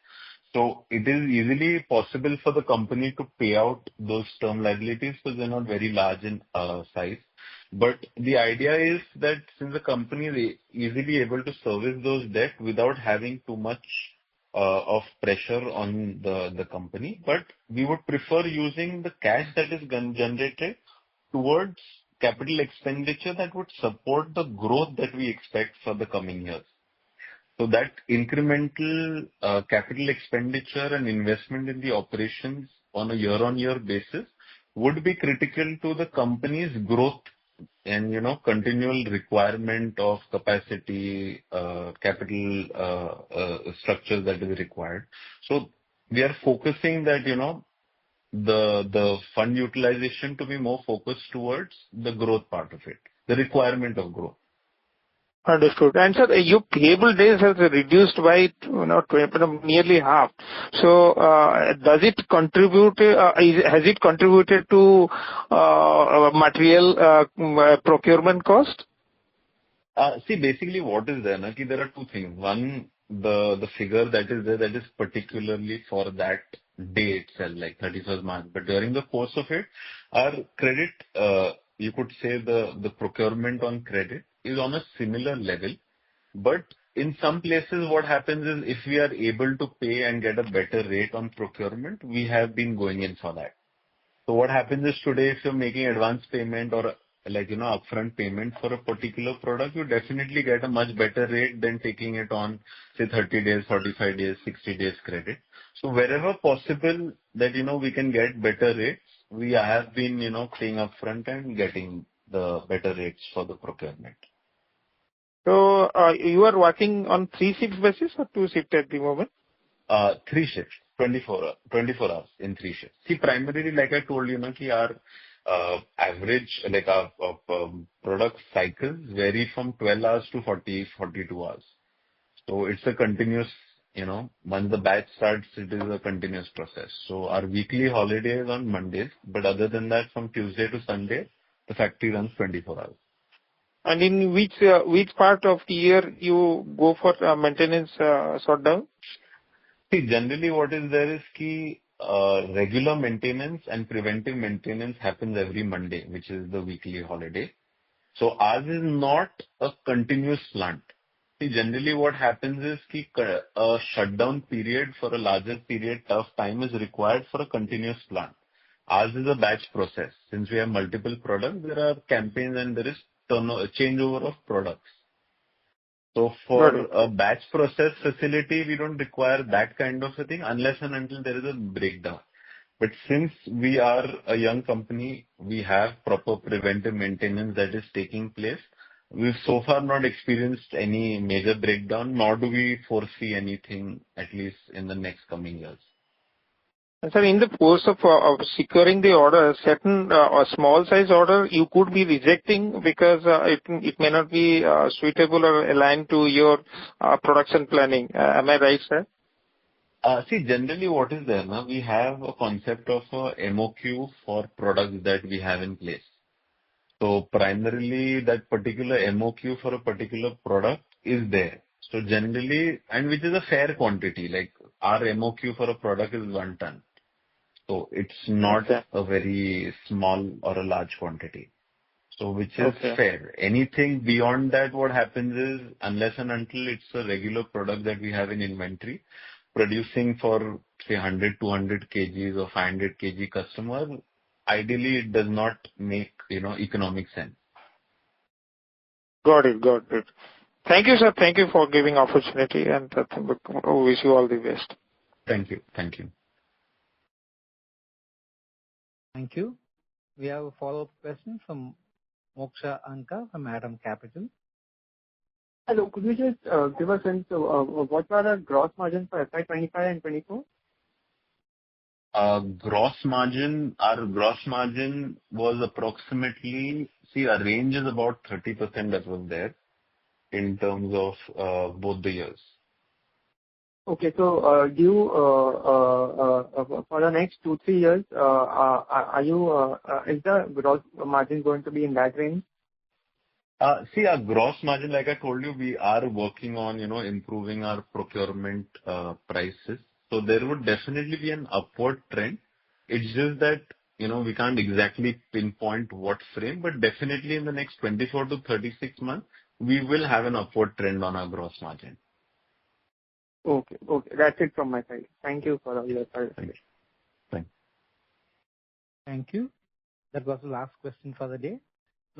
So it is easily possible for the company to pay out those term liabilities because they're not very large in size. But the idea is that since the company is easily able to service those debt without having too much of pressure on the company, but we would prefer using the cash that is generated towards capital expenditure that would support the growth that we expect for the coming years. So that incremental capital expenditure and investment in the operations on a year-on-year basis would be critical to the company's growth and, continual requirement of capacity, capital structure that is required. So we are focusing that, the fund utilization to be more focused towards the growth part of it, the requirement of growth. Understood. And sir, your payable days has reduced by nearly half. So does it contribute? Has it contributed to material procurement cost? See, basically what is there, there are two things. One, the figure that is there, that is particularly for that day itself, like 31st March. But during the course of it, our credit, you could say the procurement on credit is on a similar level. But in some places, what happens is if we are able to pay and get a better rate on procurement, we have been going in for that. So what happens is today, if you're making advance payment or upfront payment for a particular product, you definitely get a much better rate than taking it on, say, 30 days, 45 days, 60 days credit. So wherever possible that, we can get better rates, we have been, paying upfront and getting the better rates for the procurement. So you are working on 3 shifts basis or 2 shifts at the moment? 3 shifts, 24 hours in 3 shifts. See, primarily, like I told you, our average, our product cycles vary from 12 hours to 42 hours. So it's a continuous, once the batch starts, it is a continuous process. So our weekly holiday is on Mondays, but other than that, from Tuesday to Sunday, the factory runs 24 hours. And in which part of the year you go for maintenance shutdown? See, generally what is there is regular maintenance and preventive maintenance happens every Monday, which is the weekly holiday. So ours is not a continuous plant. See, generally what happens is a shutdown period for a larger period of time is required for a continuous plant. Ours is a batch process. Since we have multiple products, there are campaigns and there is changeover of products. So for a batch process facility, we don't require that kind of a thing unless and until there is a breakdown. But since we are a young company, we have proper preventive maintenance that is taking place. We've so far not experienced any major breakdown, nor do we foresee anything, at least in the next coming years. And sir, in the course of securing the order, certain small size order you could be rejecting because it may not be suitable or aligned to your production planning. Am I right, sir? See, generally what is there now, we have a concept of a MOQ for products that we have in place. So primarily that particular MOQ for a particular product is there. So generally, and which is a fair quantity, like our MOQ for a product is 1 ton. So it's not a very small or a large quantity. So which is fair. Anything beyond that, what happens is, unless and until it's a regular product that we have in inventory, producing for, say, 100, 200 kgs or 500 kg customer, ideally it does not make, economic sense. Got it. Thank you, sir. Thank you for giving opportunity and wish you all the best. Thank you. Thank you. We have a follow-up question from Moksha Anka from Adam Capital. Hello, could you just give a sense of what were the gross margins for FY25 and 24? Our gross margin was approximately, our range is about 30% that was there in terms of both the years. Okay, so do you, for the next 2-3 years, is the gross margin going to be in that range? Our gross margin, like I told you, we are working on, improving our procurement prices. So there would definitely be an upward trend. It's just that, we can't exactly pinpoint what frame, but definitely in the next 24 to 36 months, we will have an upward trend on our gross margin. Okay. That's it from my side. Thank you for all your clarification. Thanks. Thank you. That was the last question for the day.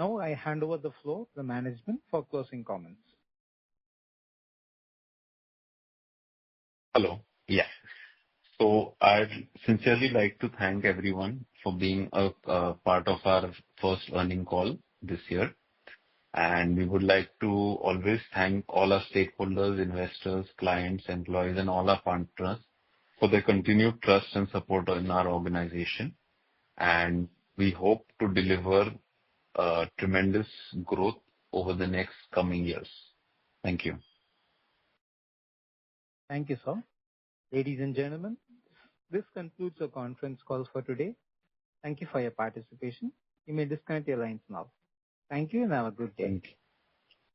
Now I hand over the floor to the management for closing comments. Hello. Yeah. So I'd sincerely like to thank everyone for being a part of our first earning call this year. And we would like to always thank all our stakeholders, investors, clients, employees, and all our partners for their continued trust and support in our organization. And we hope to deliver tremendous growth over the next coming years. Thank you. Thank you, sir. Ladies and gentlemen, this concludes the conference call for today. Thank you for your participation. You may disconnect your lines now. Thank you and have a good day. Thank you.